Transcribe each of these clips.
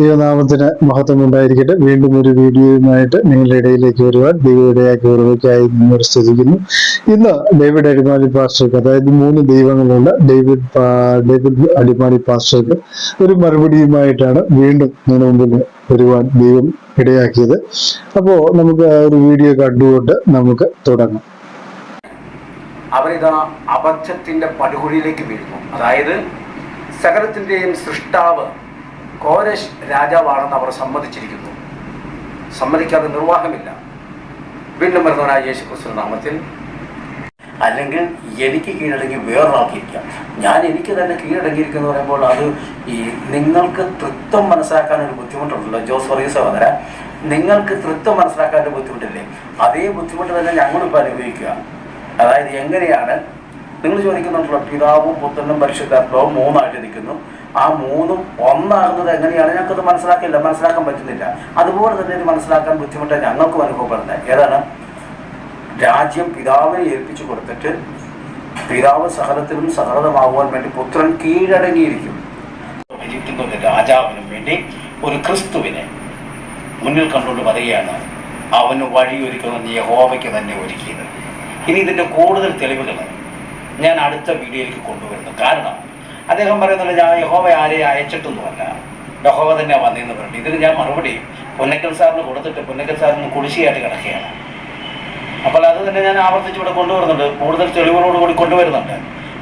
ദൈവനാമത്തിന് മഹത്വം ഉണ്ടായിരിക്കട്ടെ. വീണ്ടും ഒരു വീഡിയോയുമായിട്ട് നിങ്ങളുടെ ഇടയിലേക്ക് വരുവാൻ ദൈവയുടെയാക്കി ഓർമ്മയ്ക്കായി നിങ്ങൾ സ്തുതിക്കുന്നു. ഇന്ന് ഡേവിഡ് അടിമാലി പാസ്റ്റർക്ക്, അതായത് 3 ദൈവങ്ങളുണ്ട്, ഡേവിഡ് അടിമാലി പാസ്റ്റർക്ക് ഒരു മറുപടിയുമായിട്ടാണ് വീണ്ടും നിങ്ങളുടെ മുമ്പിൽ വരുവാൻ ദൈവം ഇടയാക്കിയത്. അപ്പോ നമുക്ക് ഒരു വീഡിയോ കണ്ടുകൊണ്ട് നമുക്ക് തുടങ്ങാം. അവരിതാ അബദ്ധത്തിന്റെ പടുകുഴിയിലേക്ക് വീഴുന്നു. അതായത് സകലത്തിന്റെയും സൃഷ്ടാവ് കോരശ് രാജാവാണെന്ന് അവർ സമ്മതിച്ചിരിക്കുന്നു. സമ്മതിക്കാതെ നിർവാഹമില്ല. വീണ്ടും വരുന്നവനായ യേശുക്രിസ്തു നാമത്തിൽ, അല്ലെങ്കിൽ എനിക്ക് കീഴടങ്ങി വേറൊരാൾക്കിരിക്കാം, ഞാൻ എനിക്ക് തന്നെ കീഴടങ്ങിയിരിക്കുന്നു പറയുമ്പോൾ അത് ഈ നിങ്ങൾക്ക് തൃത്വം മനസ്സിലാക്കാൻ ഒരു ബുദ്ധിമുട്ടുണ്ടല്ലോ. ജോസ് പറയും സഹോദര, നിങ്ങൾക്ക് തൃത്വം മനസ്സിലാക്കാൻ ഒരു ബുദ്ധിമുട്ടില്ലേ? അതേ ബുദ്ധിമുട്ട് തന്നെ ഞങ്ങളിപ്പോൾ അനുഭവിക്കുക. അതായത് എങ്ങനെയാണ് നിങ്ങൾ ചോദിക്കുന്നുണ്ടല്ലോ, പിതാവും പുത്രനും പരിശുദ്ധാത്മാവും 3ആയിട്ട് നിൽക്കുന്നു, ആ 3ഉം ഒന്നാകുന്നത് എങ്ങനെയാണ്? ഞങ്ങൾക്കത് മനസ്സിലാക്കാൻ പറ്റുന്നില്ല. അതുപോലെ തന്നെ ഇത് മനസ്സിലാക്കാൻ ബുദ്ധിമുട്ടാണ് ഞങ്ങൾക്കും അനുഭവപ്പെടുന്നത്. ഏതാണ്? രാജ്യം പിതാവിനെ ഏൽപ്പിച്ചു കൊടുത്തിട്ട് പിതാവ് സകലത്തിലും സകലതമാകുവാൻ വേണ്ടി പുത്രൻ കീഴടങ്ങിയിരിക്കും. ഇരിക്കുന്ന ഒരു രാജാവിനും വേണ്ടി ഒരു ക്രിസ്തുവിനെ മുന്നിൽ കണ്ടുകൊണ്ട് പറയുകയാണ്, അവന് വഴിയൊരുക്കുന്നത് യഹോവയ്ക്ക് തന്നെ ഒരുക്കിയത്. ഇനി ഇതിൻ്റെ കൂടുതൽ തെളിവുകൾ ഞാൻ അടുത്ത വീഡിയോയിലേക്ക് കൊണ്ടുവരുന്നു. കാരണം അദ്ദേഹം പറയുന്നത് ഞാൻ യഹോവ ആരെയും അയച്ചിട്ടൊന്നുമല്ല, യഹോവ തന്നെ വന്നതെന്ന് പറഞ്ഞു. ഇതിന് ഞാൻ മറുപടി പുന്നക്കൽ സാറിന് കൊടുത്തിട്ട് പുന്നക്കൽ സാറിന് കുടിശ്ശിയായിട്ട് കിടക്കുകയാണ്. അപ്പോൾ അത് തന്നെ ഞാൻ ആവർത്തിച്ച് ഇവിടെ കൊണ്ടുവരുന്നുണ്ട്, കൂടുതൽ തെളിവുകളോടുകൂടി കൊണ്ടുവരുന്നുണ്ട്.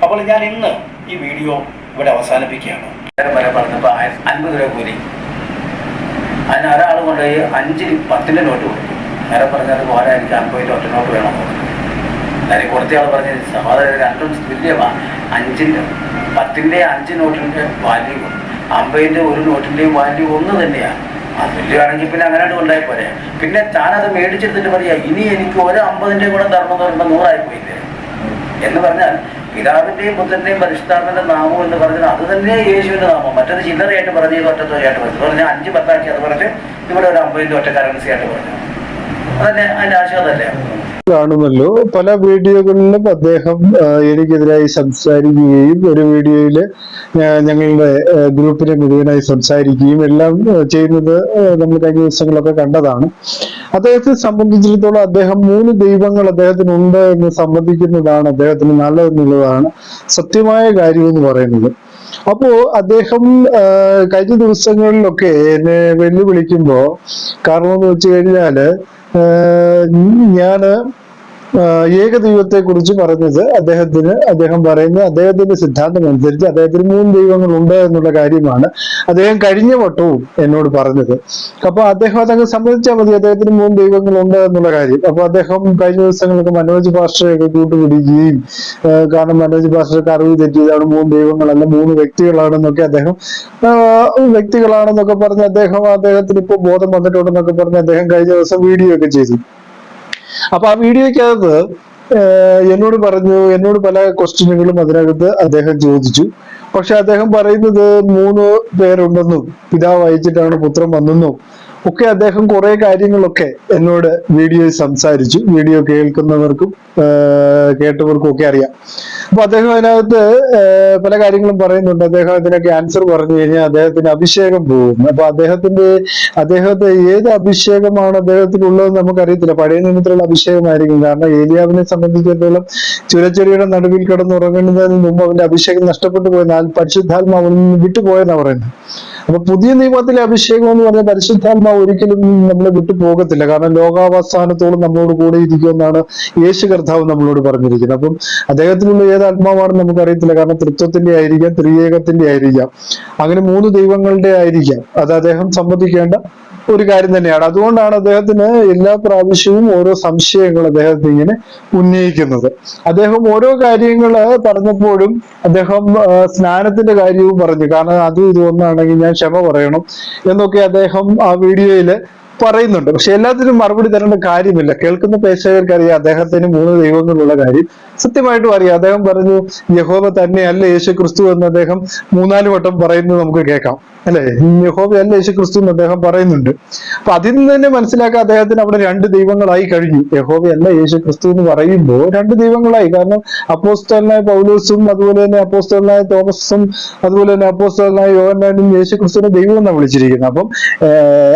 അപ്പോൾ ഞാൻ ഇന്ന് ഈ വീഡിയോ ഇവിടെ അവസാനിപ്പിക്കുകയാണ്. വരെ പറഞ്ഞപ്പോൾ 50 രൂപ കൂലി, അതിന് ഒരാൾ കൊണ്ടുപോയി 5 10 നോട്ട് കൊടുക്കും. നേരെ പറഞ്ഞാൽ പോരാ, എനിക്ക് 50 ഒറ്റ നോട്ട് വേണമെന്ന് പറഞ്ഞു. നേരെ കുറച്ചയാൾ പറഞ്ഞ സഹോദരൻ രണ്ടും തുല്യമാണ്. 5-ൻ്റെ 10-ൻ്റെ 5 നോട്ടിൻ്റെ വാല്യൂ 50-ൻ്റെ 1 നോട്ടിൻ്റെയും വാല്യൂ ഒന്ന് തന്നെയാണ്. അത് തുല്യമാണെങ്കിൽ പിന്നെ അങ്ങനെ കൊണ്ടായി പോരെ. പിന്നെ താനത് മേടിച്ചെടുത്തിട്ട് പറയാ, ഇനി എനിക്ക് ഒരു 50-ൻ്റെ കൂടെ തരണമെന്ന് പറയുമ്പോൾ 100 പോയില്ലേ എന്ന് പറഞ്ഞാൽ, പിതാവിൻ്റെയും പുത്രൻ്റെയും പരിശുദ്ധാത്മാവിന്റെ നാമം എന്ന് പറഞ്ഞാൽ അത് തന്നെ യേശുവിൻ്റെ നാമം. മറ്റത് ചില്ലറയായിട്ട് പറഞ്ഞു, ഒറ്റത്തോയായിട്ട് പറഞ്ഞു. പറഞ്ഞാൽ 5 10 അത് പറഞ്ഞ് ഇവിടെ ഒരു 50-ൻ്റെ ഒറ്റ കറൻസി ആയിട്ട് പറഞ്ഞു. അതന്നെ അതിൻ്റെ ആശയം അതല്ലേ. കാണുമല്ലോ, പല വീഡിയോകളിലും അദ്ദേഹം എനിക്കെതിരായി സംസാരിക്കുകയും ഒരു വീഡിയോയില് ഞങ്ങളുടെ ഗ്രൂപ്പിനെ മുഴുവനായി സംസാരിക്കുകയും എല്ലാം ചെയ്യുന്നത് നമ്മൾ കഴിഞ്ഞ ദിവസങ്ങളൊക്കെ കണ്ടതാണ്. അദ്ദേഹത്തെ സംബന്ധിച്ചിടത്തോളം അദ്ദേഹം 3 ദൈവങ്ങൾ അദ്ദേഹത്തിനുണ്ട് എന്ന് സമ്മതിക്കുന്നതാണ് അദ്ദേഹത്തിന് നല്ലതെന്നുള്ളതാണ് സത്യമായ കാര്യം എന്ന് പറയുന്നത്. അപ്പോ അദ്ദേഹം കഴിഞ്ഞ ദിവസങ്ങളിലൊക്കെ എന്നെ വെല്ലുവിളിക്കുമ്പോ കാരണം എന്ന് വെച്ച് കഴിഞ്ഞാല് ഞാന് ഏകദൈവത്തെ കുറിച്ച് പറഞ്ഞത് അദ്ദേഹം പറയുന്നത് അദ്ദേഹത്തിന്റെ സിദ്ധാന്തം അനുസരിച്ച് അദ്ദേഹത്തിന് 3 ദൈവങ്ങളുണ്ട് എന്നുള്ള കാര്യമാണ് അദ്ദേഹം കഴിഞ്ഞ വട്ടവും എന്നോട് പറഞ്ഞത്. അപ്പൊ അദ്ദേഹം അതങ്ങ് സമ്മതിച്ചാൽ മതി, അദ്ദേഹത്തിന് 3 ദൈവങ്ങളുണ്ട് എന്നുള്ള കാര്യം. അപ്പൊ അദ്ദേഹം കഴിഞ്ഞ ദിവസങ്ങളൊക്കെ മനോജ് പാസ്റ്ററെയൊക്കെ കൂട്ടുപിടിക്കുകയും, കാരണം മനോജ് പാസ്റ്റർക്ക് അറിവ് തെറ്റിയതാണ്, 3 ദൈവങ്ങളല്ല 3 വ്യക്തികളാണെന്നൊക്കെ വ്യക്തികളാണെന്നൊക്കെ പറഞ്ഞ് അദ്ദേഹത്തിന് ഇപ്പൊ ബോധം വന്നിട്ടുണ്ടെന്നൊക്കെ പറഞ്ഞ് അദ്ദേഹം കഴിഞ്ഞ ദിവസം വീഡിയോ ഒക്കെ ചെയ്തു. അപ്പൊ ആ വീഡിയോക്കകത്ത് എന്നോട് പല ക്വസ്റ്റ്യനുകളും അതിനകത്ത് അദ്ദേഹം ചോദിച്ചു. പക്ഷെ അദ്ദേഹം പറയുന്നത് 3 പേരുണ്ടെന്നും പിതാവ് അയച്ചിട്ടാണ് പുത്രൻ വന്നെന്നും ഒക്കെ അദ്ദേഹം കുറെ കാര്യങ്ങളൊക്കെ എന്നോട് വീഡിയോയിൽ സംസാരിച്ചു. വീഡിയോ കേൾക്കുന്നവർക്കും കേട്ടവർക്കും ഒക്കെ അറിയാം. അപ്പൊ അദ്ദേഹം അതിനകത്ത് പല കാര്യങ്ങളും പറയുന്നുണ്ട്. അദ്ദേഹം അതിനൊക്കെ ആൻസർ പറഞ്ഞു കഴിഞ്ഞാൽ അദ്ദേഹത്തിന് അഭിഷേകം പോകും. അപ്പൊ അദ്ദേഹത്തെ ഏത് അഭിഷേകമാണ് അദ്ദേഹത്തിനുള്ളതെന്ന് നമുക്കറിയത്തില്ല. പഴയ നിയമത്തിലുള്ള അഭിഷേകമായിരിക്കും. കാരണം ഏലിയാവിനെ സംബന്ധിച്ചിടത്തോളം ചുരച്ചെടിയുടെ നടുവിൽ കിടന്നുറങ്ങുന്നതിന് മുമ്പ് അവന്റെ അഭിഷേകം നഷ്ടപ്പെട്ടു പോയെന്നാൽ പരിശുദ്ധാത്മാവ് വിട്ടുപോയെന്നാണ് പറയുന്നത്. അപ്പൊ പുതിയ നിയമത്തിലെ അഭിഷേകം എന്ന് പറഞ്ഞാൽ പരിശുദ്ധാത്മാവ് ഒരിക്കലും നമ്മളെ വിട്ടു പോകത്തില്ല. കാരണം ലോകാവസാനത്തോളം നമ്മളോട് കൂടെ ഇരിക്കുമെന്നാണ് യേശു കർത്താവ് നമ്മളോട് പറഞ്ഞിരിക്കുന്നത്. അപ്പം അദ്ദേഹത്തിനുള്ള ഏത് ആത്മാവാണെന്ന് നമുക്കറിയത്തില്ല. കാരണം തൃത്വത്തിന്റെ ആയിരിക്കാം, ത്രിയേകത്തിന്റെ ആയിരിക്കാം, അങ്ങനെ 3 ദൈവങ്ങളുടെ ആയിരിക്കാം. അത് അദ്ദേഹം സമ്മതിക്കേണ്ട ഒരു കാര്യം തന്നെയാണ്. അതുകൊണ്ടാണ് അദ്ദേഹത്തിന് എല്ലാ പ്രാവശ്യവും ഓരോ സംശയങ്ങൾ അദ്ദേഹത്തിന് ഇങ്ങനെ ഉന്നയിക്കുന്നത്. അദ്ദേഹം ഓരോ കാര്യങ്ങള് പറഞ്ഞപ്പോഴും അദ്ദേഹം സ്നാനത്തിന്റെ കാര്യവും പറഞ്ഞു. കാരണം അതും ഇതൊന്നാണെങ്കിൽ ഞാൻ ക്ഷമ പറയണം എന്നൊക്കെ അദ്ദേഹം ആ വീഡിയോയില് പറയുന്നുണ്ട്. പക്ഷെ എല്ലാത്തിനും മറുപടി തരേണ്ട കാര്യമില്ല. കേൾക്കുന്ന പ്രേക്ഷകർക്ക് അറിയാം അദ്ദേഹത്തിന് 3 ദൈവങ്ങളുള്ള കാര്യം സത്യമായിട്ടും അറിയാം. അദ്ദേഹം പറഞ്ഞു യഹോവ തന്നെയല്ല യേശു ക്രിസ്തു എന്ന് അദ്ദേഹം 3-4 വട്ടം പറയുന്നത് നമുക്ക് കേൾക്കാം, അല്ലെ? യഹോവയല്ല യേശു ക്രിസ്തു എന്ന് അദ്ദേഹം പറയുന്നുണ്ട്. അപ്പൊ അതിൽ നിന്ന് തന്നെ മനസ്സിലാക്കാൻ അദ്ദേഹത്തിന് അവിടെ 2 ദൈവങ്ങളായി കഴിഞ്ഞു. യഹോവയല്ല യേശു ക്രിസ്തു എന്ന് പറയുമ്പോൾ 2 ദൈവങ്ങളായി. കാരണം അപ്പോസ്തലനായ പൗലോസും അതുപോലെ തന്നെ അപ്പോസ്തലനായ തോമസും അതുപോലെ തന്നെ അപ്പോസ്തലനായ യോഹന്നാനും യേശു ക്രിസ്തുവിനെ ദൈവം എന്നാണ് വിളിച്ചിരിക്കുന്നത്. അപ്പം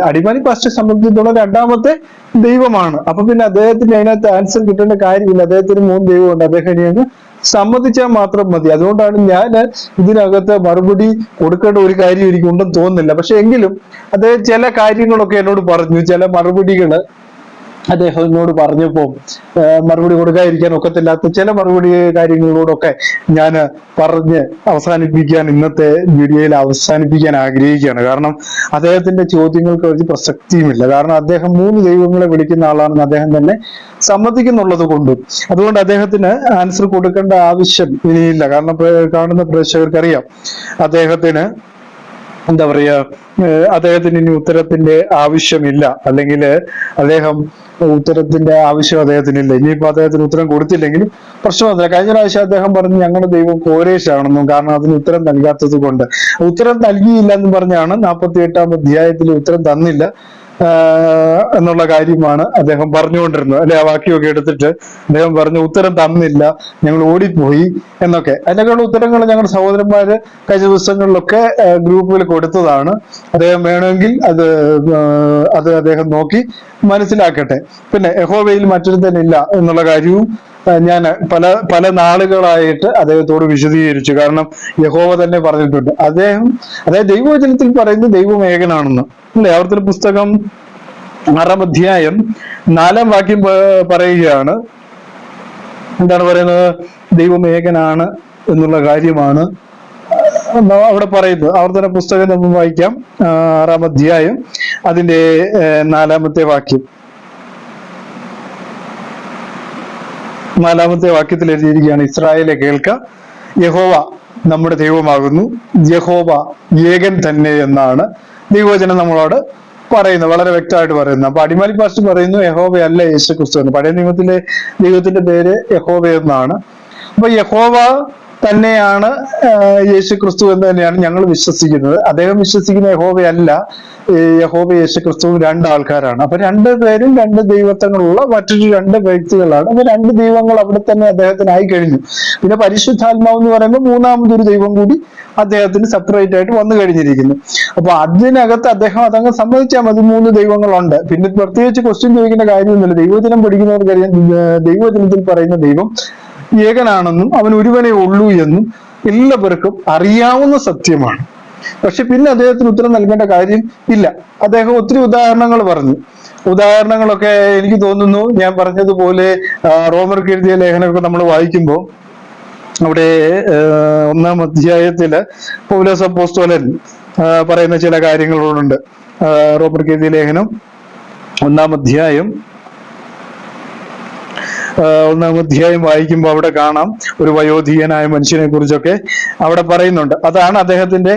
അടിമാലി പാസ്റ്ററെ സംബന്ധിച്ചിടത്തോളം 2ാമത്തെ ദൈവമാണ്. അപ്പൊ പിന്നെ അദ്ദേഹത്തിന് അതിനകത്ത് ആൻസർ കിട്ടേണ്ട കാര്യമില്ല. അദ്ദേഹത്തിന് 3 ദൈവമുണ്ട്. അദ്ദേഹം ഇനി അങ്ങ് സമ്മതിച്ചാൽ മാത്രം മതി. അതുകൊണ്ടാണ് ഞാൻ ഇതിനകത്ത് മറുപടി കൊടുക്കേണ്ട ഒരു കാര്യം എനിക്കുണ്ടെന്ന് തോന്നുന്നില്ല. പക്ഷെ എങ്കിലും അദ്ദേഹം ചില കാര്യങ്ങളൊക്കെ എന്നോട് പറഞ്ഞു, ചില മറുപടികള് അദ്ദേഹം എന്നോട് പറഞ്ഞപ്പോ മറുപടി കൊടുക്കാതിരിക്കാൻ ഒക്കത്തില്ലാത്ത ചില മറുപടി കാര്യങ്ങളോടൊക്കെ ഞാൻ പറഞ്ഞ് അവസാനിപ്പിക്കാൻ ഇന്നത്തെ വീഡിയോയിൽ അവസാനിപ്പിക്കാൻ ആഗ്രഹിക്കുകയാണ്. കാരണം അദ്ദേഹത്തിന്റെ ചോദ്യങ്ങൾക്ക് ഒരു പ്രസക്തിയുമില്ല. കാരണം അദ്ദേഹം 3 ദൈവങ്ങളെ വിളിക്കുന്ന ആളാണെന്ന് അദ്ദേഹം തന്നെ സമ്മതിക്കുന്നുള്ളത് കൊണ്ടും അതുകൊണ്ട് അദ്ദേഹത്തിന് ആൻസർ കൊടുക്കേണ്ട ആവശ്യം ഇനിയില്ല. കാരണം കാണുന്ന പ്രേക്ഷകർക്കറിയാം അദ്ദേഹത്തിന് എന്താ പറയാ, അദ്ദേഹത്തിന് ഇനി ഉത്തരത്തിന്റെ ആവശ്യമില്ല, അല്ലെങ്കിൽ അദ്ദേഹം ഉത്തരത്തിന്റെ ആവശ്യം അദ്ദേഹത്തിനില്ല. ഇനിയിപ്പോ അദ്ദേഹത്തിന് ഉത്തരം കൊടുത്തില്ലെങ്കിലും പ്രശ്നമൊന്നുമില്ല. കഴിഞ്ഞ പ്രാവശ്യം അദ്ദേഹം പറഞ്ഞു ഞങ്ങളുടെ ദൈവം കോരേശാണെന്നും, കാരണം അതിന് ഉത്തരം നൽകാത്തത് കൊണ്ട്. ഉത്തരം നൽകിയില്ല എന്ന് പറഞ്ഞാണ് 48-ാം അധ്യായത്തിൽ ഉത്തരം തന്നില്ല എന്നുള്ള കാര്യമാണ് അദ്ദേഹം പറഞ്ഞുകൊണ്ടിരുന്നത്, അല്ലെ? ആ വാക്യമൊക്കെ എടുത്തിട്ട് അദ്ദേഹം പറഞ്ഞു ഉത്തരം തന്നില്ല, ഞങ്ങൾ ഓടിപ്പോയി എന്നൊക്കെ. അതിനൊക്കെയുള്ള ഉത്തരങ്ങൾ ഞങ്ങളുടെ സഹോദരന്മാര് കഴിഞ്ഞ ദിവസങ്ങളിലൊക്കെ ഗ്രൂപ്പുകൾ കൊടുത്തതാണ്. അദ്ദേഹം വേണമെങ്കിൽ അത് അദ്ദേഹം നോക്കി മനസ്സിലാക്കട്ടെ. പിന്നെ യഹോവയിൽ മറ്റൊരുത്തനില്ല എന്നുള്ള കാര്യവും ഞാൻ പല നാളുകളായിട്ട് അദ്ദേഹത്തോട് വിശദീകരിച്ചു. കാരണം യഹോവ തന്നെ പറഞ്ഞിട്ടുണ്ട്. അതായത് ദൈവവചനത്തിൽ പറയുന്നത് ദൈവം ഏകനാണെന്ന്, അല്ലെ? ആവർത്തന പുസ്തകം 6-ാം അധ്യായം 4-ാം വാക്യം പറയുകയാണ്. എന്താണ് പറയുന്നത്? ദൈവം ഏകനാണ് എന്നുള്ള കാര്യമാണ് അവിടെ പറയുന്നത്. ആവർത്തന പുസ്തകം നമ്മൾ വായിക്കാം, 6-ാം അധ്യായം അതിന്റെ 4-ാമത്തെ വാക്യം. 4-ാമത്തെ വാക്യത്തിൽ എഴുതിയിരിക്കുകയാണ്, ഇസ്രായേലെ കേൾക്ക, യഹോവ നമ്മുടെ ദൈവമാകുന്നു, യഹോവ ഏകൻ തന്നെ എന്നാണ് ദൈവവചനം നമ്മളോട് പറയുന്നത്, വളരെ വ്യക്തമായിട്ട് പറയുന്നത്. അപ്പൊ അടിമാലി പാസ്റ്റർ പറയുന്നു യഹോവയല്ല യേശു ക്രിസ്തു എന്ന്. പഴയ നിയമത്തിലെ ദൈവത്തിന്റെ പേര് യഹോവ എന്നാണ്. അപ്പൊ യഹോവ തന്നെയാണ് യേശു ക്രിസ്തു എന്ന് തന്നെയാണ് ഞങ്ങൾ വിശ്വസിക്കുന്നത്. അദ്ദേഹം വിശ്വസിക്കുന്ന യഹോവയല്ല, യഹോവ യേശു ക്രിസ്തുവും 2 ആൾക്കാരാണ്. അപ്പൊ 2 പേരും 2 ദൈവത്വങ്ങളുള്ള മറ്റൊരു 2 വ്യക്തികളാണ്. അപ്പൊ 2 ദൈവങ്ങൾ അവിടെ തന്നെ അദ്ദേഹത്തിനായി കഴിഞ്ഞു. പിന്നെ പരിശുദ്ധാത്മാവ് എന്ന് പറയുമ്പോൾ 3-ാമതൊരു ദൈവം കൂടി അദ്ദേഹത്തിന് സെപ്പറേറ്റ് ആയിട്ട് വന്നു കഴിഞ്ഞിരിക്കുന്നു. അപ്പൊ അതിനകത്ത് അദ്ദേഹം അതങ്ങ് സമ്മതിച്ചാൽ മതി, 3 ദൈവങ്ങളുണ്ട്. പിന്നെ പ്രത്യേകിച്ച് ക്വസ്റ്റ്യൻ ചോദിക്കേണ്ട കാര്യമൊന്നുമില്ല. ദൈവവചനം പഠിക്കുന്നവർക്കറിയാം ദൈവവചനത്തിൽ പറയുന്ന ദൈവം ഏകനാണെന്നും അവൻ ഒരുവനെ ഉള്ളൂ എന്നും എല്ലാവർക്കും അറിയാവുന്ന സത്യമാണ്. പക്ഷെ പിന്നെ അദ്ദേഹത്തിന് ഉത്തരം നൽകേണ്ട കാര്യം ഇല്ല. അദ്ദേഹം ഒത്തിരി ഉദാഹരണങ്ങൾ പറഞ്ഞു. ഉദാഹരണങ്ങളൊക്കെ എനിക്ക് തോന്നുന്നു ഞാൻ പറഞ്ഞതുപോലെ റോമർക്ക് എഴുതിയ ലേഖനമൊക്കെ നമ്മൾ വായിക്കുമ്പോൾ അവിടെ 1-ാം അധ്യായത്തില് പൗലോസ് അപ്പോസ്തലൻ പറയുന്ന ചില കാര്യങ്ങളോടുണ്ട്. റോമർക്ക് എഴുതിയ ലേഖനം 1-ാം അധ്യായം വായിക്കുമ്പോൾ അവിടെ കാണാം ഒരു വയോധികനായ മനുഷ്യനെ കുറിച്ചൊക്കെ അവിടെ പറയുന്നുണ്ട്. അതാണ് അദ്ദേഹത്തിന്റെ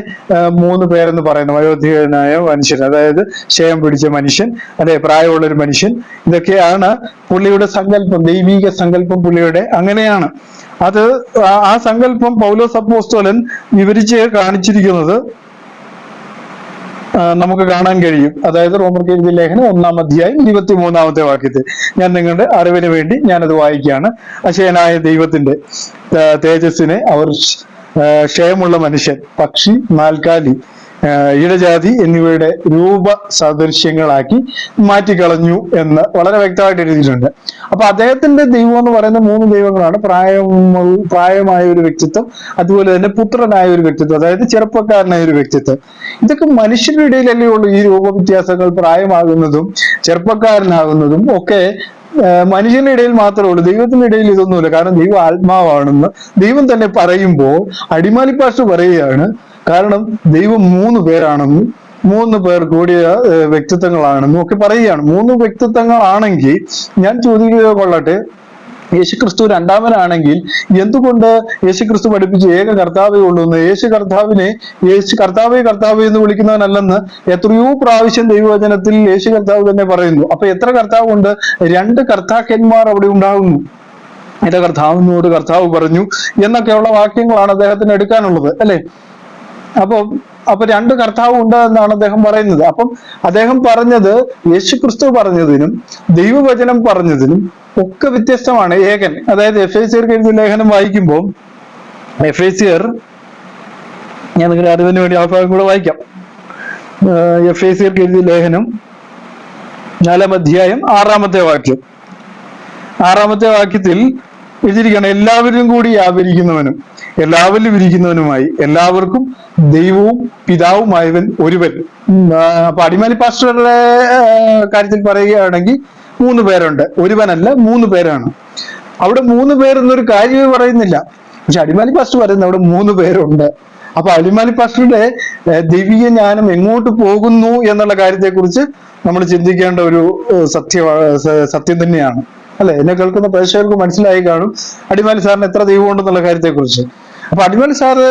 3 പേരെന്ന് പറയുന്നത്. വയോധികനായ മനുഷ്യൻ, അതായത് ക്ഷയം പിടിച്ച മനുഷ്യൻ, അല്ലെ? പ്രായമുള്ള ഒരു മനുഷ്യൻ. ഇതൊക്കെയാണ് പുള്ളിയുടെ സങ്കല്പം, ദൈവിക സങ്കല്പം പുള്ളിയുടെ അങ്ങനെയാണ്. ആ സങ്കല്പം പൗലോസ് അപ്പോസ്തലൻ വിവരിച്ച് കാണിച്ചിരിക്കുന്നത് നമുക്ക് കാണാൻ കഴിയും. അതായത് റോമർക്ക് എഴുതിയ ലേഖനം 1-ാം അധ്യായം 23-ാമത്തെ വാക്യത്തിൽ ഞാൻ നിങ്ങളുടെ അറിവിന് വേണ്ടി ഞാനത് വായിക്കുകയാണ്. അക്ഷയനായ ദൈവത്തിന്റെ തേജസ്സിനെ അവർ ക്ഷയമുള്ള മനുഷ്യൻ, പക്ഷി, നാൽക്കാലി, ഇഴജാതി എന്നിവയുടെ രൂപ സദൃശ്യങ്ങളാക്കി മാറ്റിക്കളഞ്ഞു എന്ന് വളരെ വ്യക്തമായിട്ട് എഴുതിയിട്ടുണ്ട്. അപ്പൊ അദ്ദേഹത്തിന്റെ ദൈവം എന്ന് പറയുന്ന 3 ദൈവങ്ങളാണ്. പ്രായമായ ഒരു വ്യക്തിത്വം, അതുപോലെ തന്നെ പുത്രനായ ഒരു വ്യക്തിത്വം, അതായത് ചെറുപ്പക്കാരനായ ഒരു വ്യക്തിത്വം. ഇതൊക്കെ മനുഷ്യരുടെ ഇടയിലല്ലേ ഉള്ളൂ. ഈ രൂപവ്യത്യാസങ്ങൾ, പ്രായമാകുന്നതും ചെറുപ്പക്കാരനാകുന്നതും ഒക്കെ മനുഷ്യന്റെ ഇടയിൽ മാത്രമേ ഉള്ളൂ. ദൈവത്തിന്റെ ഇടയിൽ ഇതൊന്നുമില്ല. കാരണം ദൈവം ആത്മാവാണെന്ന് ദൈവം തന്നെ പറയുമ്പോൾ അടിമാലി പാസ്റ്റർ പറയുകയാണ്. കാരണം ദൈവം 3 പേരാണെന്നും 3 പേർ കൂടിയ വ്യക്തിത്വങ്ങളാണെന്നും ഒക്കെ പറയുകയാണ്. 3 വ്യക്തിത്വങ്ങളാണെങ്കിൽ ഞാൻ ചോദിക്കുക കൊള്ളട്ടെ, യേശുക്രിസ്തു രണ്ടാമനാണെങ്കിൽ എന്തുകൊണ്ട് യേശുക്രിസ്തു പഠിപ്പിച്ച് ഏക കർത്താവേ ഉള്ളൂ എന്ന്? യേശു കർത്താവേ എന്ന് വിളിക്കുന്നവനല്ലെന്ന് എത്രയോ പ്രാവശ്യം ദൈവവചനത്തിൽ യേശു കർത്താവ് തന്നെ പറയുന്നു. അപ്പൊ എത്ര കർത്താവ് ഉണ്ട്? 2 കർത്താക്കന്മാർ അവിടെ ഉണ്ടാകുന്നു. എന്റെ കർത്താവിനോട് കർത്താവ് പറഞ്ഞു എന്നൊക്കെയുള്ള വാക്യങ്ങളാണ് അദ്ദേഹത്തിന് എടുക്കാനുള്ളത്, അല്ലെ? അപ്പൊ 2 കർത്താവ് ഉണ്ട് എന്നാണ് അദ്ദേഹം പറയുന്നത്. അപ്പം അദ്ദേഹം പറഞ്ഞത് യേശുക്രിസ്തു പറഞ്ഞതിനും ദൈവവചനം പറഞ്ഞതിനും ഒക്കെ വ്യത്യസ്തമാണ്. ഏകൻ, അതായത് എഫേസ്യർക്ക് എഴുതിയ ലേഖനം വായിക്കുമ്പോൾ, എഫേസ്യർ, ഞാൻ നിങ്ങളുടെ അറിവിന് വേണ്ടി ആ ഭാഗം കൂടെ വായിക്കാം. എഫേസ്യർക്ക് എഴുതിയ ലേഖനം 4-ാം അധ്യായം 6-ാമത്തെ വാക്യം. 6-ാമത്തെ വാക്യത്തിൽ എഴുതിയിരിക്കുകയാണ്, എല്ലാവരും കൂടി വ്യാപരിക്കുന്നവനും എല്ലാവരിലും ഇരിക്കുന്നവനുമായി എല്ലാവർക്കും ദൈവവും പിതാവുമായവൻ ഒരുവൻ. അപ്പൊ അടിമാലി പാസ്റ്ററുടെ കാര്യത്തിൽ പറയുകയാണെങ്കിൽ 3 പേരുണ്ട്, ഒരുവനല്ല 3 പേരാണ്. അവിടെ 3 പേരെന്നൊരു കാര്യമേ പറയുന്നില്ല. പക്ഷെ അടിമാലി പാസ്റ്റർ പറയുന്നത് അവിടെ 3 പേരുണ്ട്. അപ്പൊ അടിമാലി പാസ്റ്ററുടെ ദൈവീയ ജ്ഞാനം എങ്ങോട്ട് പോകുന്നു എന്നുള്ള കാര്യത്തെക്കുറിച്ച് നമ്മൾ ചിന്തിക്കേണ്ട ഒരു സത്യം തന്നെയാണ്, അല്ലെ? എന്നെ കേൾക്കുന്ന പ്രേക്ഷകർക്ക് മനസ്സിലായി കാണും അടിമാലി സാറിന് എത്ര ദൈവം ഉണ്ടെന്നുള്ള കാര്യത്തെക്കുറിച്ച്. അപ്പൊ അടിമാലി സാറ്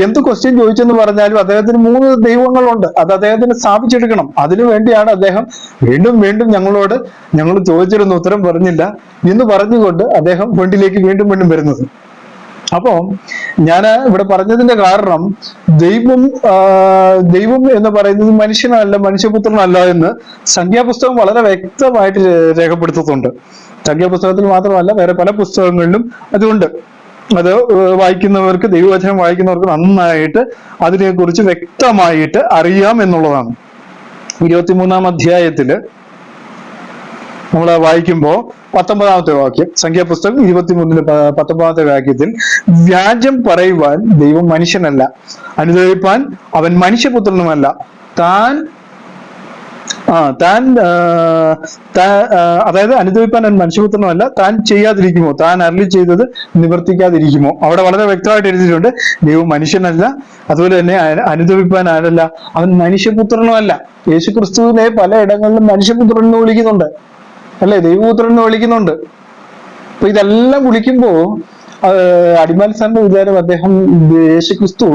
എന്ത് ക്വസ്റ്റ്യൻ ചോദിച്ചെന്ന് പറഞ്ഞാലും അദ്ദേഹത്തിന് 3 ദൈവങ്ങളുണ്ട്, അത് അദ്ദേഹത്തിന് സ്ഥാപിച്ചെടുക്കണം. അതിനു വേണ്ടിയാണ് അദ്ദേഹം വീണ്ടും വീണ്ടും ഞങ്ങൾ ചോദിച്ചിരുന്ന ഉത്തരം പറഞ്ഞില്ല എന്ന് പറഞ്ഞുകൊണ്ട് അദ്ദേഹം ഫ്രണ്ടിലേക്ക് വീണ്ടും വരുന്നത്. അപ്പോ ഞാൻ ഇവിടെ പറഞ്ഞതിന്റെ കാരണം, ദൈവം എന്ന് പറയുന്നത് മനുഷ്യനല്ല, മനുഷ്യപുത്രനല്ല എന്ന് സംഖ്യാപുസ്തകം വളരെ വ്യക്തമായിട്ട് രേഖപ്പെടുത്തുന്നുണ്ട്. സംഖ്യാപുസ്തകത്തിൽ മാത്രമല്ല വേറെ പല പുസ്തകങ്ങളിലും അതുകൊണ്ട് അത് വായിക്കുന്നവർക്ക്, ദൈവവചനം വായിക്കുന്നവർക്ക് നന്നായിട്ട് അതിനെക്കുറിച്ച് വ്യക്തമായിട്ട് അറിയാം എന്നുള്ളതാണ്. 23-ാം അധ്യായത്തില് നമ്മൾ വായിക്കുമ്പോൾ 19-ാമത്തെ വാക്യം, സംഖ്യാപുസ്തകം 23-19 വാക്യത്തിൽ, വ്യാജം പറയുവാൻ ദൈവം മനുഷ്യനല്ല, അനുദപിപ്പാൻ അവൻ മനുഷ്യപുത്രനുമല്ല, അതായത് അനുദപിപ്പാൻ അവൻ മനുഷ്യപുത്രനുമല്ല, താൻ ചെയ്യാതിരിക്കുമോ, താൻ അരുളി ചെയ്തത് നിവർത്തിക്കാതിരിക്കുമോ. അവിടെ വളരെ വ്യക്തമായിട്ട് എഴുതിയിട്ടുണ്ട്, ദൈവം മനുഷ്യനല്ല, അതുപോലെ തന്നെ അനുദപിപ്പാൻ ആരല്ല, അവൻ മനുഷ്യപുത്രനുമല്ല. യേശുക്രിസ്തുവിനെ പല ഇടങ്ങളിലും മനുഷ്യപുത്രൻ എന്ന് വിളിക്കുന്നുണ്ട്, അല്ലെ? ദൈവപുത്രൻ എന്ന് വിളിക്കുന്നുണ്ട്. അപ്പൊ ഇതെല്ലാം വിളിക്കുമ്പോ അടിമാലി സാറിന്റെ വിചാരം അദ്ദേഹം യേശുക്രിസ്തു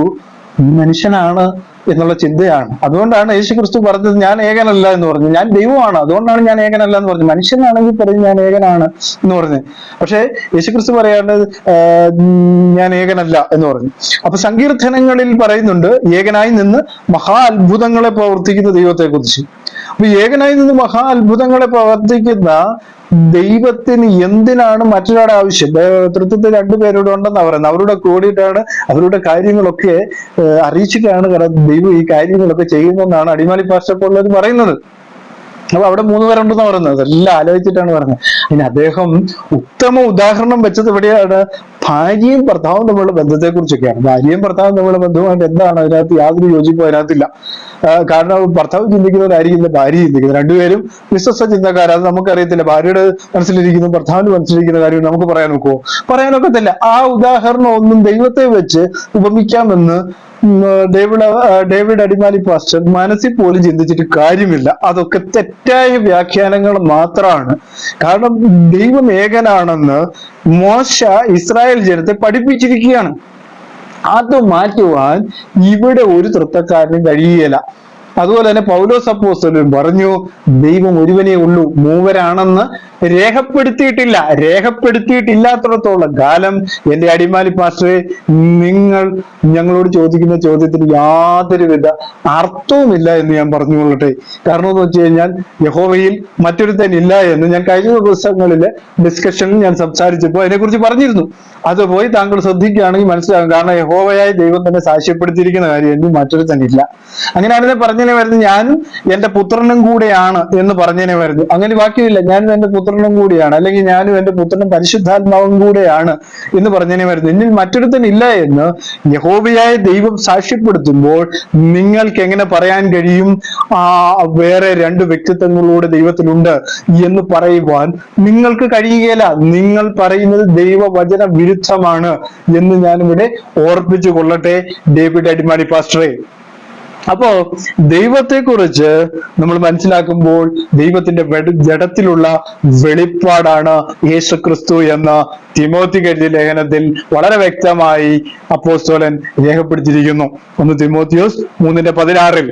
മനുഷ്യനാണ് എന്നുള്ള ചിന്തയാണ്. അതുകൊണ്ടാണ് യേശുക്രിസ്തു പറഞ്ഞത് ഞാൻ ഏകനല്ല എന്ന് പറഞ്ഞു. ഞാൻ ദൈവമാണ്, അതുകൊണ്ടാണ് ഞാൻ ഏകനല്ല എന്ന് പറഞ്ഞു. മനുഷ്യനാണെങ്കിൽ പറയും ഞാൻ ഏകനാണ് എന്ന് പറഞ്ഞു. പക്ഷെ യേശുക്രിസ്തു പറയാണ്ട് ഞാൻ ഏകനല്ല എന്ന് പറഞ്ഞു. അപ്പൊ സങ്കീർത്തനങ്ങളിൽ പറയുന്നുണ്ട് ഏകനായി നിന്ന് മഹാ അത്ഭുതങ്ങളെ പ്രവർത്തിക്കുന്ന ദൈവത്തെ കുറിച്ച്. അപ്പൊ ഏകനായി നിന്ന് മഹാ അത്ഭുതങ്ങളെ പ്രവർത്തിക്കുന്ന ദൈവത്തിന് എന്തിനാണ് മറ്റൊരാളുടെ ആവശ്യം? തൃത്വത്തിൽ 2 പേരോട് ഉണ്ടെന്നാ പറയുന്നത്. അവരുടെ കൂടിയിട്ടാണ്, അവരുടെ കാര്യങ്ങളൊക്കെ അറിയിച്ചിട്ടാണ് ദൈവം ഈ കാര്യങ്ങളൊക്കെ ചെയ്യുന്നതെന്നാണ് അടിമാലി പാസ്റ്റർ പോലുള്ളവർ പറയുന്നത്. അപ്പൊ അവിടെ 3 പേരുണ്ടെന്ന് പറയുന്നത് എല്ലാം ആലോചിച്ചിട്ടാണ് പറഞ്ഞത്. അതിന് അദ്ദേഹം ഉത്തമ ഉദാഹരണം വെച്ചത് എവിടെയാണ്? ഭാര്യയും ഭർത്താവും തമ്മിലുള്ള ബന്ധത്തെ കുറിച്ചൊക്കെയാണ്. ഭാര്യയും ഭർത്താവും തമ്മിലുള്ള ബന്ധവുമായിട്ട് എന്താണ് അതിനകത്ത് യാതൊരു യോജിപ്പും അതിനകത്തില്ല. കാരണം ഭർത്താവ് ചിന്തിക്കുന്നവരായിരിക്കില്ല ഭാര്യ ചിന്തിക്കുന്നത്, 2 പേരും വ്യത്യസ്ത ചിന്തക്കാർ. അത് നമുക്കറിയത്തില്ല. ഭാര്യയുടെ മനസ്സിലിരിക്കുന്നു ഭർത്താവിന്റെ മനസ്സിലിരിക്കുന്ന കാര്യം നമുക്ക് പറയാൻ നോക്കുമോ? പറയാനൊക്കത്തില്ല. ആ ഉദാഹരണം ഒന്നും ദൈവത്തെ വെച്ച് ഉപമിക്കാമെന്ന് ഡേവിഡ് അടിമാലി പാസ്റ്റർ മനസ്സിൽ പോലും ചിന്തിച്ചിട്ട് കാര്യമില്ല. അതൊക്കെ തെറ്റായ വ്യാഖ്യാനങ്ങൾ മാത്രമാണ്. കാരണം ദൈവം ഏകനാണെന്ന് മോശ ഇസ്രായേൽ ജനത്തെ പഠിപ്പിച്ചിരിക്കുകയാണ്. അത് മാറ്റുവാൻ ഇവിടെ ഒരു തൃത്വക്കാരനും കഴിയുകയില്ല. അതുപോലെ തന്നെ പൗലോസ് അപ്പോസ്തലൻ പറഞ്ഞു ദൈവം ഒരുവനേ ഉള്ളൂ, 3 പേരാണെന്ന് രേഖപ്പെടുത്തിയിട്ടില്ല. രേഖപ്പെടുത്തിയിട്ടില്ലാത്തിടത്തോളം കാലം എന്റെ അടിമാലി പാസ്റ്ററെ, നിങ്ങൾ ഞങ്ങളോട് ചോദിക്കുന്ന ചോദ്യത്തിന് യാതൊരുവിധ അർത്ഥവുമില്ല എന്ന് ഞാൻ പറഞ്ഞുകൊള്ളട്ടെ. കാരണം എന്ന് വെച്ച് കഴിഞ്ഞാൽ യഹോവയിൽ മറ്റൊരുത്തൻ ഇല്ല എന്ന് ഞാൻ കഴിഞ്ഞ ദിവസങ്ങളിലെ ഡിസ്കഷനിൽ ഞാൻ സംസാരിച്ചപ്പോൾ അതിനെക്കുറിച്ച് പറഞ്ഞിരുന്നു. അത് പോയി താങ്കൾ ശ്രദ്ധിക്കുകയാണെങ്കിൽ മനസ്സിലാകും. കാരണം യഹോവയായ ദൈവം തന്നെ സാക്ഷ്യപ്പെടുത്തിയിരിക്കുന്ന കാര്യം എന്നും മറ്റൊരുത്തൻ ഇല്ല. അങ്ങനെയാണെന്ന് പറഞ്ഞതിനെ വരുന്നത് ഞാനും എന്റെ പുത്രനും കൂടെയാണ് എന്ന് പറഞ്ഞതിനെ വരുന്നു. അങ്ങനെ വാക്യമില്ല, ഞാനും എന്റെ പുത്രനും കൂടിയാണ്, അല്ലെങ്കിൽ ഞാനും എന്റെ പുത്രനും പരിശുദ്ധാത്മാവും കൂടെയാണ് എന്ന് പറഞ്ഞതിനെ വരുന്നു. എന്നിൽ മറ്റൊരുത്തൻ ഇല്ല എന്ന് യഹോവയായ ദൈവം സാക്ഷ്യപ്പെടുത്തുമ്പോൾ നിങ്ങൾക്ക് എങ്ങനെ പറയാൻ കഴിയും വേറെ 2 വ്യക്തിത്വങ്ങളൂടെ ദൈവത്തിലുണ്ട് എന്ന് പറയുവാൻ നിങ്ങൾക്ക് കഴിയുകയില്ല. നിങ്ങൾ പറയുന്നത് ദൈവവചന വിരുദ്ധമാണ് എന്ന് ഞാനിവിടെ ഓർപ്പിച്ചു കൊള്ളട്ടെ ഡേവിഡ് അടിമാലി പാസ്റ്ററെ. അപ്പോ ദൈവത്തെക്കുറിച്ച് നമ്മൾ മനസ്സിലാക്കുമ്പോൾ ദൈവത്തിന്റെ ജഡത്തിലുള്ള വെളിപ്പാടാണ് യേശുക്രിസ്തു എന്ന തിമോത്തിക്ക് എഴുതിയ ലേഖനത്തിൽ വളരെ വ്യക്തമായി അപ്പോസ്തലൻ രേഖപ്പെടുത്തിയിരിക്കുന്നു. 1 തിമോത്തിയോസ് 3:16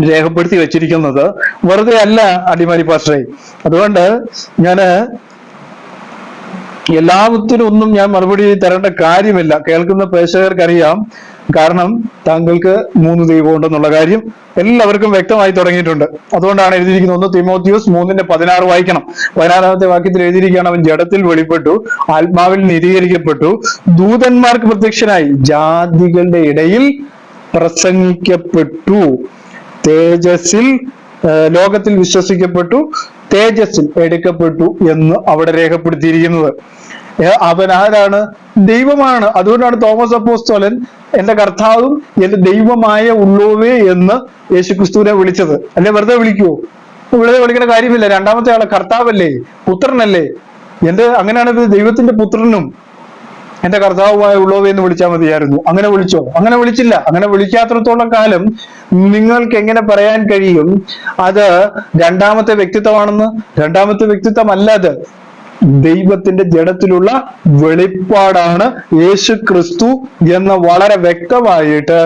രേഖപ്പെടുത്തി വെച്ചിരിക്കുന്നത് വെറുതെ അല്ല അടിമാലി പാസ്റ്ററെ. അതുകൊണ്ട് ഞാന് എല്ലാത്തിനും ഒന്നും ഞാൻ മറുപടി തരേണ്ട കാര്യമില്ല. കേൾക്കുന്ന പ്രേക്ഷകർക്കറിയാം. കാരണം താങ്കൾക്ക് 3 ദൈവം ഉണ്ടെന്നുള്ള കാര്യം എല്ലാവർക്കും വ്യക്തമായി തുടങ്ങിയിട്ടുണ്ട്. അതുകൊണ്ടാണ് എഴുതിയിരിക്കുന്നത് 1 തിമോത്തിയോസ് 3:16 വായിക്കണം. 16ാമത്തെ വാക്യത്തിൽ എഴുതിയിരിക്കുകയാണ്, അവൻ ജഡത്തിൽ വെളിപ്പെട്ടു, ആത്മാവിൽ നിരീകരിക്കപ്പെട്ടു, ദൂതന്മാർക്ക് പ്രത്യക്ഷനായി, ജാതികളുടെ ഇടയിൽ പ്രസംഗിക്കപ്പെട്ടു, തേജസ്സിൽ ലോകത്തിൽ വിശ്വസിക്കപ്പെട്ടു, തേജസ്സിൽ എടുക്കപ്പെട്ടു എന്ന് അവിടെ രേഖപ്പെടുത്തിയിരിക്കുന്നത്. അവൻ ആരാണ്? ദൈവമാണ്. അതുകൊണ്ടാണ് തോമസ് അപ്പോസ്തലൻ എന്റെ കർത്താവും എന്റെ ദൈവമായ ഉള്ളോവേ എന്ന് യേശുക്രിസ്തുവിനെ വിളിച്ചത്. അല്ലെ വെറുതെ വിളിക്കുവോ? വെറുതെ വിളിക്കേണ്ട കാര്യമില്ല. രണ്ടാമത്തെ ആളെ കർത്താവല്ലേ, പുത്രനല്ലേ. അങ്ങനെയാണ് ദൈവത്തിന്റെ പുത്രനും എന്റെ കർത്താവുമായ ഉള്ളോവേ എന്ന് വിളിച്ചാൽ മതിയായിരുന്നു. അങ്ങനെ വിളിച്ചോ? അങ്ങനെ വിളിച്ചില്ല. അങ്ങനെ വിളിക്കാത്രത്തോളം കാലം നിങ്ങൾക്ക് എങ്ങനെ പറയാൻ കഴിയും അത് രണ്ടാമത്തെ വ്യക്തിത്വമാണെന്ന്? രണ്ടാമത്തെ വ്യക്തിത്വം അല്ല, അത് ദൈവത്തിന്റെ ജഡത്തിലുള്ള വെളിപ്പാടാണ് യേശു ക്രിസ്തു എന്ന് വളരെ വ്യക്തമായിട്ട്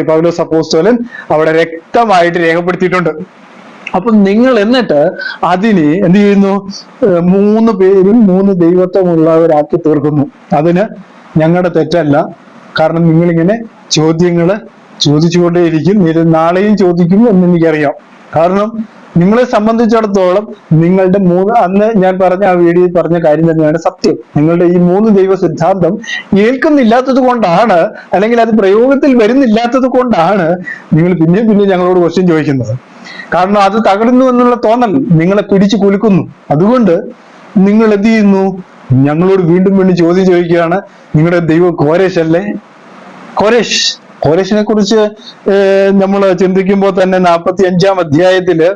പൗലോസ് അപ്പോസ്തലൻ അവിടെ വ്യക്തമായിട്ട് രേഖപ്പെടുത്തിയിട്ടുണ്ട്. അപ്പൊ നിങ്ങൾ എന്നിട്ട് അതിന് എന്ത് ചെയ്യുന്നു? 3 പേരും 3 ദൈവത്വമുള്ളവരാക്കി തീർക്കുന്നു. അതിന് ഞങ്ങളുടെ തെറ്റല്ല. കാരണം നിങ്ങളിങ്ങനെ ചോദ്യങ്ങള് ചോദിച്ചുകൊണ്ടേയിരിക്കും, നാളെയും ചോദിക്കും എന്ന് എനിക്കറിയാം. കാരണം നിങ്ങളെ സംബന്ധിച്ചിടത്തോളം നിങ്ങളുടെ അന്ന് ഞാൻ പറഞ്ഞ ആ വീഡിയോയിൽ പറഞ്ഞ കാര്യം തന്നെയാണ് സത്യം. നിങ്ങളുടെ ഈ 3 ദൈവ സിദ്ധാന്തം ഏൽക്കുന്നില്ലാത്തത് കൊണ്ടാണ്, അല്ലെങ്കിൽ അത് പ്രയോഗത്തിൽ വരുന്നില്ലാത്തത് കൊണ്ടാണ് നിങ്ങൾ പിന്നെയും ഞങ്ങളോട് ക്വസ്റ്റ്യൻ ചോദിക്കുന്നത്. കാരണം അത് തകരുന്നു എന്നുള്ള തോന്നൽ നിങ്ങളെ പിടിച്ചു കുലുക്കുന്നു. അതുകൊണ്ട് നിങ്ങൾ എന്ത് ചെയ്യുന്നു? ഞങ്ങളോട് വീണ്ടും ചോദ്യം ചോദിക്കുകയാണ്, നിങ്ങളുടെ ദൈവം കോരേശ് അല്ലേ? കോരേശിനെ കുറിച്ച് നമ്മൾ ചിന്തിക്കുമ്പോൾ തന്നെ 45-ാം അധ്യായത്തില്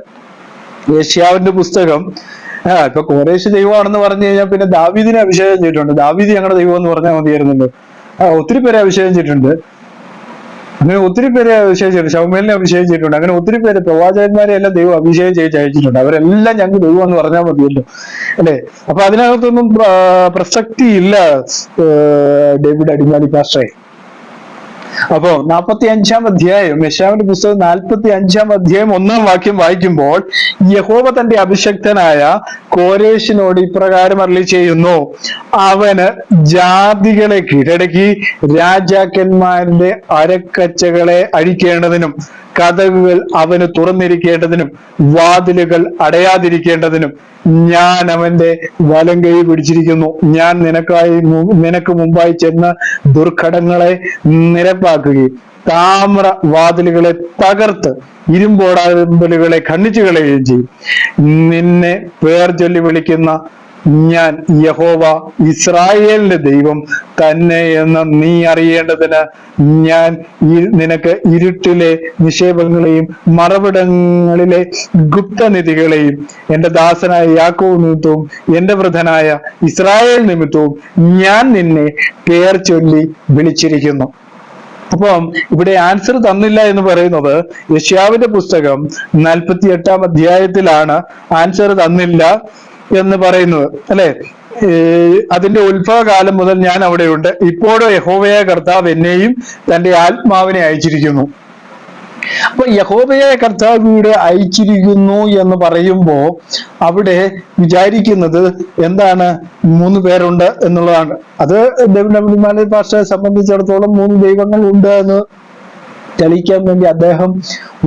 യേശയ്യാവിന്റെ പുസ്തകം ഇപ്പൊ കോരേശ് ദൈവമാണെന്ന് പറഞ്ഞു കഴിഞ്ഞാൽ പിന്നെ ദാവീദിനെ അഭിഷേകം ചെയ്തിട്ടുണ്ട്. ദാവീദ് ഞങ്ങളുടെ ദൈവം എന്ന് പറഞ്ഞാൽ മതിയായിരുന്നല്ലോ. ഒത്തിരി പേരെ അഭിഷേകം ചെയ്തിട്ടുണ്ട്. അങ്ങനെ ഒത്തിരി പേരെ അഭിഷേകം ചെയ്തിട്ടുണ്ട്. ശൗമേലിനെ അഭിഷേകം ചെയ്തിട്ടുണ്ട്. അങ്ങനെ ഒത്തിരി പേര് പ്രവാചകന്മാരെ എല്ലാം ദൈവം അഭിഷേകം ചെയ്ത് അയച്ചിട്ടുണ്ട്. അവരെല്ലാം ഞങ്ങൾക്ക് ദൈവം എന്ന് പറഞ്ഞാൽ മതിയല്ലോ, അല്ലെ? അപ്പൊ അതിനകത്തൊന്നും പ്രസക്തി ഇല്ല ഡേവിഡ് അടിമാലി പാസ്റ്ററെ. അപ്പോ 45-ാം അധ്യായം, യെശയ്യാവിന്റെ പുസ്തകം 45-ാം അധ്യായം 1-ാം വാക്യം വായിക്കുമ്പോൾ യഹോവ തന്റെ അഭിഷക്തനായ കോരേശിനോട് ഇപ്രകാരം അരുളി ചെയ്യുന്നു, അവന് ജാതികളെ കീഴടക്കി രാജാക്കന്മാരുടെ അരക്കച്ചകളെ അഴിക്കേണ്ടതിനും കതകുകൾ അവന് തുറന്നിരിക്കേണ്ടതിനും വാതിലുകൾ അടയാതിരിക്കേണ്ടതിനും ഞാൻ അവന്റെ വലം കൈ പിടിച്ചിരിക്കുന്നു. ഞാൻ നിനക്ക് മുമ്പായി ചെന്ന് ദുർഘടങ്ങളെ നിരപ്പാക്കുകയും താമ്ര വാതിലുകളെ തകർത്ത് ഇരുമ്പോടാമ്പലുകളെ ഖണ്ഡിച്ചു കളയുകയും ചെയ്യും. നിന്നെ പേർ ചൊല്ലി വിളിക്കുന്ന ഞാൻ യഹോവ ഇസ്രായേലിന്റെ ദൈവം തന്നെ എന്ന് നീ അറിയേണ്ടതിന് ഞാൻ നിനക്ക് ഇരുട്ടിലെ നിക്ഷേപങ്ങളെയും മറവിടങ്ങളിലെ ഗുപ്തനിധികളെയും എന്റെ ദാസനായ യാക്കോബ് നിമിത്തവും എന്റെ വൃദ്ധനായ ഇസ്രായേൽ നിമിത്തവും ഞാൻ നിന്നെ പേർ ചൊല്ലി വിളിച്ചിരിക്കുന്നു. അപ്പം ഇവിടെ ആൻസർ തന്നില്ല എന്ന് പറയുന്നത് യെശയ്യാവിന്റെ പുസ്തകം 48-ാം അധ്യായത്തിലാണ് ആൻസർ തന്നില്ല എന്ന് പറയുന്നത്, അല്ലെ? അതിന്റെ ഉത്ഭവകാലം മുതൽ ഞാൻ അവിടെയുണ്ട്, ഇപ്പോഴും യഹോവയായ കർത്താവ് എന്നെയും തന്റെ ആത്മാവിനെ അയച്ചിരിക്കുന്നു. അപ്പൊ യഹോവയായ കർത്താവിനെ അയച്ചിരിക്കുന്നു എന്ന് പറയുമ്പോ അവിടെ വിചാരിക്കുന്നത് എന്താണ്? 3 പേരുണ്ട് എന്നുള്ളതാണ്. അത് ഡേവിഡ് അടിമാലി പാസ്റ്ററെ സംബന്ധിച്ചിടത്തോളം 3 ദൈവങ്ങൾ ഉണ്ട് എന്ന് തെളിയിക്കാൻ വേണ്ടി അദ്ദേഹം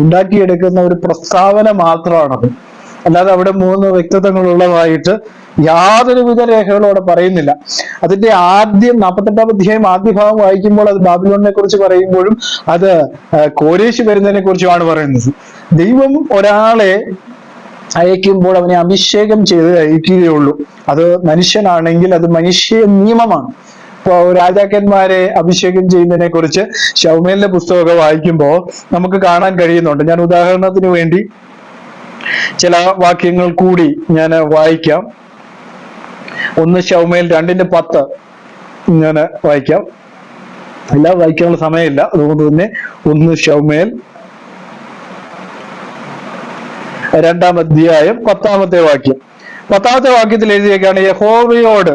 ഉണ്ടാക്കിയെടുക്കുന്ന ഒരു പ്രസ്താവന മാത്രമാണത്. അല്ലാതെ അവിടെ 3 വ്യക്തിത്വങ്ങൾ ഉള്ളതായിട്ട് യാതൊരുവിധ രേഖകളോടെ പറയുന്നില്ല. അതിന്റെ 48-ാം അധ്യായം ആദ്യ ഭാഗം വായിക്കുമ്പോൾ അത് ബാബിലോണിനെ കുറിച്ച് പറയുമ്പോഴും അത് കോരേശ് വരുന്നതിനെ കുറിച്ചുമാണ് പറയുന്നത്. ദൈവം ഒരാളെ അയക്കുമ്പോൾ അവനെ അഭിഷേകം ചെയ്ത് അയക്കുകയുള്ളൂ. അത് മനുഷ്യനാണെങ്കിൽ അത് മനുഷ്യ നിയമമാണ്. ഇപ്പോ രാജാക്കന്മാരെ അഭിഷേകം ചെയ്യുന്നതിനെ കുറിച്ച് ശൗമേലിന്റെ പുസ്തകമൊക്കെ വായിക്കുമ്പോൾ നമുക്ക് കാണാൻ കഴിയുന്നുണ്ട്. ഞാൻ ഉദാഹരണത്തിന് വേണ്ടി ചില വാക്യങ്ങൾ കൂടി ഞാൻ വായിക്കാം. 1 ശൗമേൽ 2:10 ഞാൻ വായിക്കാം. എല്ലാം വായിക്കാനുള്ള സമയമില്ല. അതുകൊണ്ട് തന്നെ 1 ശമൂവേൽ 2-ാം അധ്യായം 10-ാമത്തെ വാക്യം. 10-ാമത്തെ വാക്യത്തിൽ എഴുതിയേക്കാണ്, യഹോവയോട്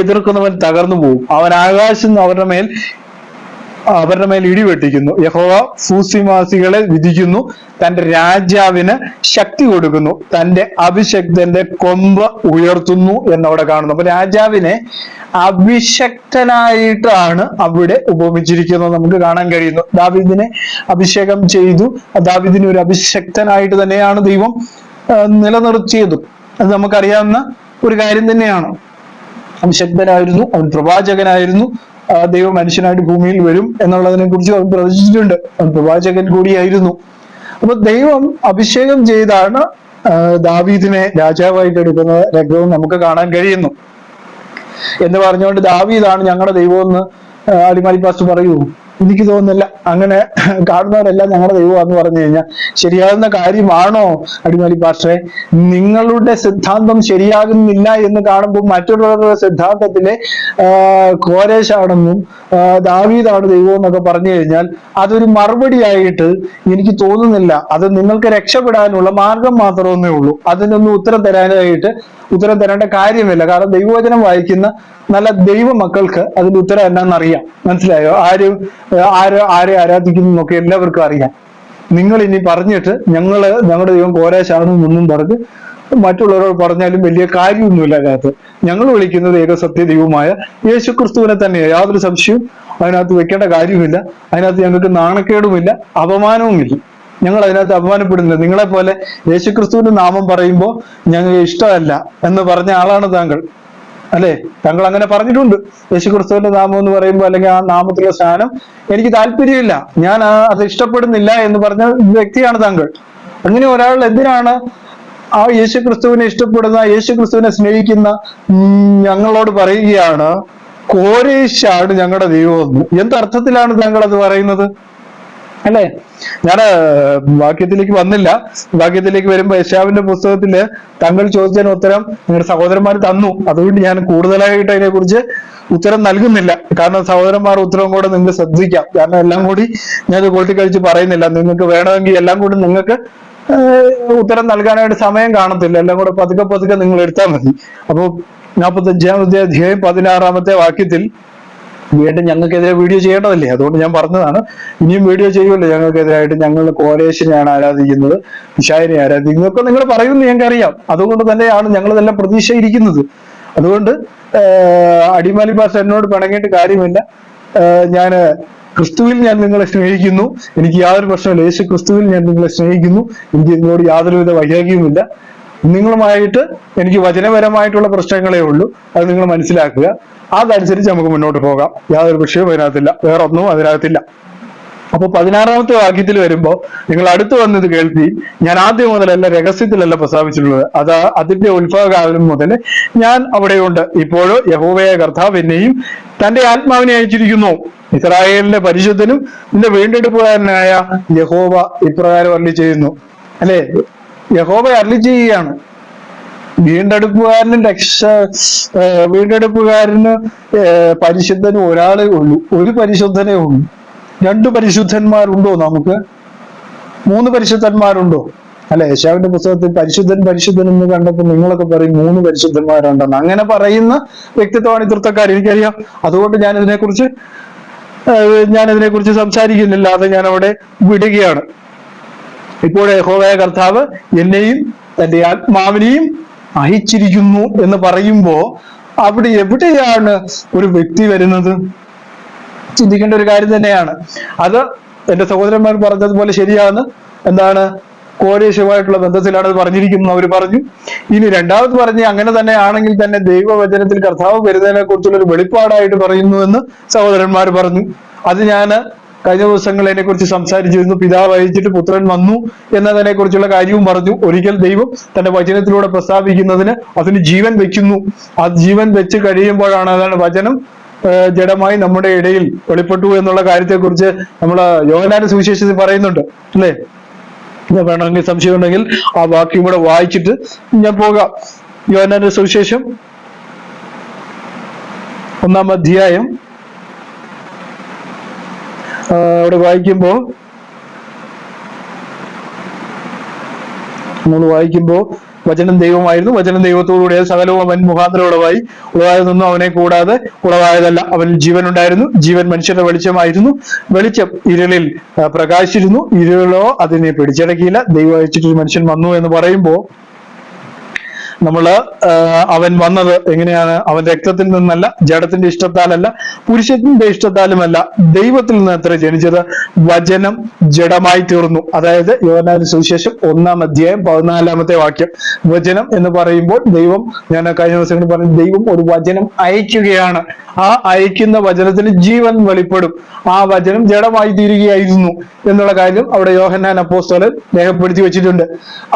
എതിർക്കുന്നവൻ തകർന്നു പോകും, അവൻ ആകാശം അവരുടെ മേൽ ഇടിവെട്ടിക്കുന്നു. യഹോവ ഭൂസിവാസികളെ വിധിക്കുന്നു, തന്റെ രാജാവിന് ശക്തി കൊടുക്കുന്നു, തന്റെ അഭിഷക്തന്റെ കൊമ്പ് ഉയർത്തുന്നു എന്നവിടെ കാണുന്നു. അപ്പൊ രാജാവിനെ അഭിഷക്തനായിട്ടാണ് അവിടെ ഉപമിച്ചിരിക്കുന്നത് നമുക്ക് കാണാൻ കഴിയുന്നു. ദാവീദിനെ അഭിഷേകം ചെയ്തു. ദാവീദിനെ ഒരു അഭിഷക്തനായിട്ട് തന്നെയാണ് ദൈവം നിലനിർത്തിയതും. അത് നമുക്കറിയാവുന്ന ഒരു കാര്യം തന്നെയാണ്. അഭിഷക്തനായിരുന്നു, അവൻ പ്രവാചകനായിരുന്നു. ദൈവം മനുഷ്യനായിട്ട് ഭൂമിയിൽ വരും എന്നുള്ളതിനെ കുറിച്ച് അവൻ പ്രവചിച്ചിട്ടുണ്ട്. അവൻ പ്രവാചകൻ കൂടിയായിരുന്നു. അപ്പൊ ദൈവം അഭിഷേകം ചെയ്താണ് ദാവീദിനെ രാജാവായിട്ട് എടുക്കുന്ന രംഗവും നമുക്ക് കാണാൻ കഴിയുന്നു. എന്ന് പറഞ്ഞുകൊണ്ട് ദാവീദാണ് ഞങ്ങളുടെ ദൈവമെന്ന് അടിമാലി പാസ്റ്റർ പറയൂ? എനിക്ക് തോന്നുന്നില്ല. അങ്ങനെ കാണുന്നവരെല്ലാം ഞങ്ങളുടെ ദൈവമാണെന്ന് പറഞ്ഞു കഴിഞ്ഞാൽ ശരിയാകുന്ന കാര്യമാണോ അടിമാലി പാസ്റ്ററെ? നിങ്ങളുടെ സിദ്ധാന്തം ശരിയാകുന്നില്ല എന്ന് കാണുമ്പോൾ മറ്റുള്ളവരുടെ സിദ്ധാന്തത്തിലെ കോരേശാണെന്നും ദാവീദാണ് ദൈവം എന്നൊക്കെ പറഞ്ഞു കഴിഞ്ഞാൽ അതൊരു മറുപടിയായിട്ട് എനിക്ക് തോന്നുന്നില്ല. അത് നിങ്ങൾക്ക് രക്ഷപ്പെടാനുള്ള മാർഗം മാത്രമേ ഉള്ളൂ. അതിനൊന്നും ഉത്തരം തരേണ്ട കാര്യമില്ല. കാരണം ദൈവവചനം വായിക്കുന്ന നല്ല ദൈവ മക്കൾക്ക് അതിന്റെ ഉത്തരം എന്നാന്നറിയാം. മനസ്സിലായോ? ആരെ ആരാധിക്കുന്നു എന്നൊക്കെ എല്ലാവർക്കും അറിയാം. നിങ്ങൾ ഇനി പറഞ്ഞിട്ട് ഞങ്ങളുടെ ദൈവം കോരേശാണെന്നൊന്നും പറഞ്ഞ് മറ്റുള്ളവരോട് പറഞ്ഞാലും വലിയ കാര്യമൊന്നുമില്ല. അതിനകത്ത് ഞങ്ങൾ വിളിക്കുന്നത് ഏകസത്യ ദൈവമായ യേശു ക്രിസ്തുവിനെ തന്നെയാണ്. യാതൊരു സംശയവും അതിനകത്ത് വെക്കേണ്ട കാര്യമില്ല. അതിനകത്ത് ഞങ്ങൾക്ക് നാണക്കേടുമില്ല, അപമാനവുമില്ല. ഞങ്ങൾ അതിനകത്ത് അപമാനപ്പെടുന്നില്ല. നിങ്ങളെ പോലെ യേശു ക്രിസ്തുവിന്റെ നാമം പറയുമ്പോൾ ഞങ്ങൾക്ക് ഇഷ്ടമല്ല എന്ന് പറഞ്ഞ ആളാണ് താങ്കൾ, അല്ലെ? താങ്കൾ അങ്ങനെ പറഞ്ഞിട്ടുണ്ട്. യേശു ക്രിസ്തുവിന്റെ നാമം എന്ന് പറയുമ്പോൾ അല്ലെങ്കിൽ ആ നാമത്തിലുള്ള സ്ഥാനം എനിക്ക് താല്പര്യമില്ല, ഞാൻ അത് ഇഷ്ടപ്പെടുന്നില്ല എന്ന് പറഞ്ഞ വ്യക്തിയാണ് താങ്കൾ. അങ്ങനെ ഒരാൾ എന്തിനാണ് ആ യേശു ക്രിസ്തുവിനെ ഇഷ്ടപ്പെടുന്ന, യേശു ക്രിസ്തുവിനെ സ്നേഹിക്കുന്ന ഞങ്ങളോട് പറയുകയാണ് കോരേശാണ് ഞങ്ങളുടെ ദൈവമെന്ന്? എന്തർത്ഥത്തിലാണ് താങ്കൾ അത് പറയുന്നത്? അല്ലെ? ഞാൻ വാക്യത്തിലേക്ക് വന്നില്ല. വാക്യത്തിലേക്ക് വരുമ്പോ യെശയ്യാവിന്റെ പുസ്തകത്തില് താങ്കൾ ചോദിച്ചതിന് ഉത്തരം നിങ്ങളുടെ സഹോദരന്മാർ തന്നു. അതുകൊണ്ട് ഞാൻ കൂടുതലായിട്ട് അതിനെ കുറിച്ച് ഉത്തരം നൽകുന്നില്ല. കാരണം സഹോദരന്മാർ ഉത്തരവും കൂടെ നിങ്ങൾക്ക് ശ്രദ്ധിക്കാം. കാരണം എല്ലാം കൂടി ഞാൻ കൂട്ടിക്കഴിച്ച് പറയുന്നില്ല. നിങ്ങൾക്ക് വേണമെങ്കിൽ എല്ലാം കൂടി നിങ്ങൾക്ക് ഉത്തരം നൽകാനായിട്ട് സമയം കാണത്തില്ല. എല്ലാം കൂടെ പതുക്കെ നിങ്ങൾ എടുത്താൽ മതി. അപ്പൊ 45-ാമത്തെ അധ്യായം 16-ാമത്തെ വാക്യത്തിൽ വീണ്ടും ഞങ്ങൾക്കെതിരെ വീഡിയോ ചെയ്യേണ്ടതല്ലേ, അതുകൊണ്ട് ഞാൻ പറഞ്ഞതാണ്. ഇനിയും വീഡിയോ ചെയ്യുമല്ലോ ഞങ്ങൾക്കെതിരായിട്ട്. ഞങ്ങൾ കോരേശിനെയാണ് ആരാധിക്കുന്നത്, പിശാചിനെ ആരാധിക്കുന്നത് ഒക്കെ നിങ്ങൾ പറയുമെന്ന് ഞങ്ങൾക്കറിയാം. അതുകൊണ്ട് തന്നെയാണ് ഞങ്ങളിതെല്ലാം പ്രതീക്ഷയിരിക്കുന്നത്. അതുകൊണ്ട് അടിമാലി പാസ്റ്റർ എന്നോട് പിണങ്ങിയിട്ട് കാര്യമില്ല. ഞാൻ ക്രിസ്തുവിൽ ഞാൻ നിങ്ങളെ സ്നേഹിക്കുന്നു. എനിക്ക് യാതൊരു പ്രശ്നമില്ല. യേശു ക്രിസ്തുവിൽ ഞാൻ നിങ്ങളെ സ്നേഹിക്കുന്നു. എനിക്ക് നിങ്ങളോട് യാതൊരുവിധ വൈരാഗ്യവുമില്ല. നിങ്ങളുമായിട്ട് എനിക്ക് വചനപരമായിട്ടുള്ള പ്രശ്നങ്ങളേ ഉള്ളൂ. അത് നിങ്ങൾ മനസ്സിലാക്കുക. അതനുസരിച്ച് നമുക്ക് മുന്നോട്ട് പോകാം. യാതൊരു വിഷയവും അതിനകത്തില്ല, വേറെ ഒന്നും അതിനകത്തില്ല. അപ്പൊ 16-ാമത്തെ വാക്യത്തിൽ വരുമ്പോ നിങ്ങൾ അടുത്ത് വന്നത് കേൾപ്പി, ഞാൻ ആദ്യം മുതലല്ല രഹസ്യത്തിലല്ല പ്രസ്താവിച്ചിട്ടുള്ളത്. അതിന്റെ ഉത്ഭവകാലം മുതൽ ഞാൻ അവിടെയുണ്ട്. ഇപ്പോഴോ യഹോവയായ കർത്താവ് എന്നെയും തന്റെ ആത്മാവിനെ അയച്ചിരിക്കുന്നു. ഇസ്രായേലിന്റെ പരിശുദ്ധനും നിന്റെ വീണ്ടെടുപ്പുകാരനായ യഹോവ ഇപ്രകാരം അരുളി ചെയ്യുന്നു. അല്ലെ? യഹോവ അരുളി ചെയ്യുകയാണ്. വീണ്ടെടുപ്പുകാരന് പരിശുദ്ധന് ഒരാളെ ഉള്ളൂ, ഒരു പരിശുദ്ധനേ ഉള്ളൂ. 2 പരിശുദ്ധന്മാരുണ്ടോ? നമുക്ക് 3 പരിശുദ്ധന്മാരുണ്ടോ? അല്ലെ? യെശയ്യാവിന്റെ പുസ്തകത്തിൽ പരിശുദ്ധൻ എന്ന് കണ്ടപ്പോൾ നിങ്ങളൊക്കെ പറയും 3 പരിശുദ്ധന്മാരുണ്ടെന്ന്. അങ്ങനെ പറയുന്ന വ്യക്തിത്വമാണ് ഈ തൃത്തക്കാർ, എനിക്കറിയാം. അതുകൊണ്ട് ഞാൻ ഇതിനെക്കുറിച്ച് സംസാരിക്കുന്നില്ല. അത് ഞാൻ അവിടെ വിടുകയാണ്. ഇപ്പോൾ യഹോവയായ കർത്താവ് എന്നെയും തന്റെ ആത്മാവിനെയും അയച്ചിരിക്കുന്നു എന്ന് പറയുമ്പോ അവിടെ എവിടെയാണ് ഒരു വ്യക്തി വരുന്നത്? ചിന്തിക്കേണ്ട ഒരു കാര്യം തന്നെയാണ്. അത് എന്റെ സഹോദരന്മാർ പറഞ്ഞതുപോലെ ശരിയാണ്. എന്താണ്? കോരേശുമായിട്ടുള്ള ബന്ധത്തിലാണ് അത് പറഞ്ഞിരിക്കുന്നത് അവർ പറഞ്ഞു. ഇനി രണ്ടാമത് പറഞ്ഞ് അങ്ങനെ തന്നെ ആണെങ്കിൽ തന്നെ ദൈവവചനത്തിൽ കർത്താവ് വരുന്നതിനെ കുറിച്ചുള്ള ഒരു വെളിപ്പാടായിട്ട് പറയുന്നുവെന്ന് സഹോദരന്മാർ പറഞ്ഞു. അത് ഞാൻ കഴിഞ്ഞ ദിവസങ്ങൾ അതിനെ കുറിച്ച് സംസാരിച്ചിരുന്നു. പിതാവ് അയച്ചിട്ട് പുത്രൻ വന്നു എന്നതിനെ കുറിച്ചുള്ള കാര്യവും പറഞ്ഞു. ഒരിക്കൽ ദൈവം തന്റെ വചനത്തിലൂടെ പ്രസ്താവിക്കുന്നതിന് അതിന് ജീവൻ വെക്കുന്നു. ആ ജീവൻ വെച്ച് കഴിയുമ്പോഴാണ് അതാണ് വചനം ജഡമായി നമ്മുടെ ഇടയിൽ വെളിപ്പെട്ടു എന്നുള്ള കാര്യത്തെക്കുറിച്ച് നമ്മള് യോഹന്നാന്റെ സുവിശേഷത്തിൽ പറയുന്നുണ്ട്, അല്ലേ? വേണമെങ്കിൽ സംശയം ഉണ്ടെങ്കിൽ ആ വാക്യം കൂടെ വായിച്ചിട്ട് ഞാൻ പോകാം. യോഹന്നാന്റെ സുവിശേഷം 1-ാം അധ്യായം അവിടെ വായിക്കുമ്പോൾ നമ്മൾ വായിക്കുമ്പോൾ വചനം ദൈവമായിരുന്നു, വചനം ദൈവത്തോടുകൂടെ സകലവും അവൻ മുഖാന്തരം ഉളവായി, ഉളവായതൊന്നും അവനെ കൂടാതെ ഉളവായതല്ല. അവൻ ജീവൻ ഉണ്ടായിരുന്നു, ജീവൻ മനുഷ്യരുടെ വെളിച്ചമായിരുന്നു, വെളിച്ചം ഇരുളിൽ പ്രകാശിച്ചിരുന്നു, ഇരുളോ അതിനെ പിടിച്ചടക്കിയില്ല. ദൈവം അയച്ചിട്ടൊരു മനുഷ്യൻ വന്നു എന്ന് പറയുമ്പോൾ അവൻ വന്നത് എങ്ങനെയാണ്? അവൻ രക്തത്തിൽ നിന്നല്ല, ജഡത്തിന്റെ ഇഷ്ടത്താലല്ല, പുരുഷത്തിന്റെ ഇഷ്ടത്താലുമല്ല, ദൈവത്തിൽ നിന്ന് അത്ര ജനിച്ചത്. വചനം ജഡമായി തീർന്നു. അതായത് യോഹന്നാന്റെ സുവിശേഷം 1-14 വാക്യം. വചനം എന്ന് പറയുമ്പോൾ ദൈവം, ഞാൻ കഴിഞ്ഞ ദിവസങ്ങളിൽ പറഞ്ഞു, ദൈവം ഒരു വചനം അയക്കുകയാണ്. ആ അയക്കുന്ന വചനത്തിന് ജീവൻ വെളിപ്പെടും. ആ വചനം ജഡമായി തീരുകയായിരുന്നു എന്നുള്ള കാര്യം അവിടെ യോഹന്നാൻ അപ്പോസ്തലൻ രേഖപ്പെടുത്തി വെച്ചിട്ടുണ്ട്.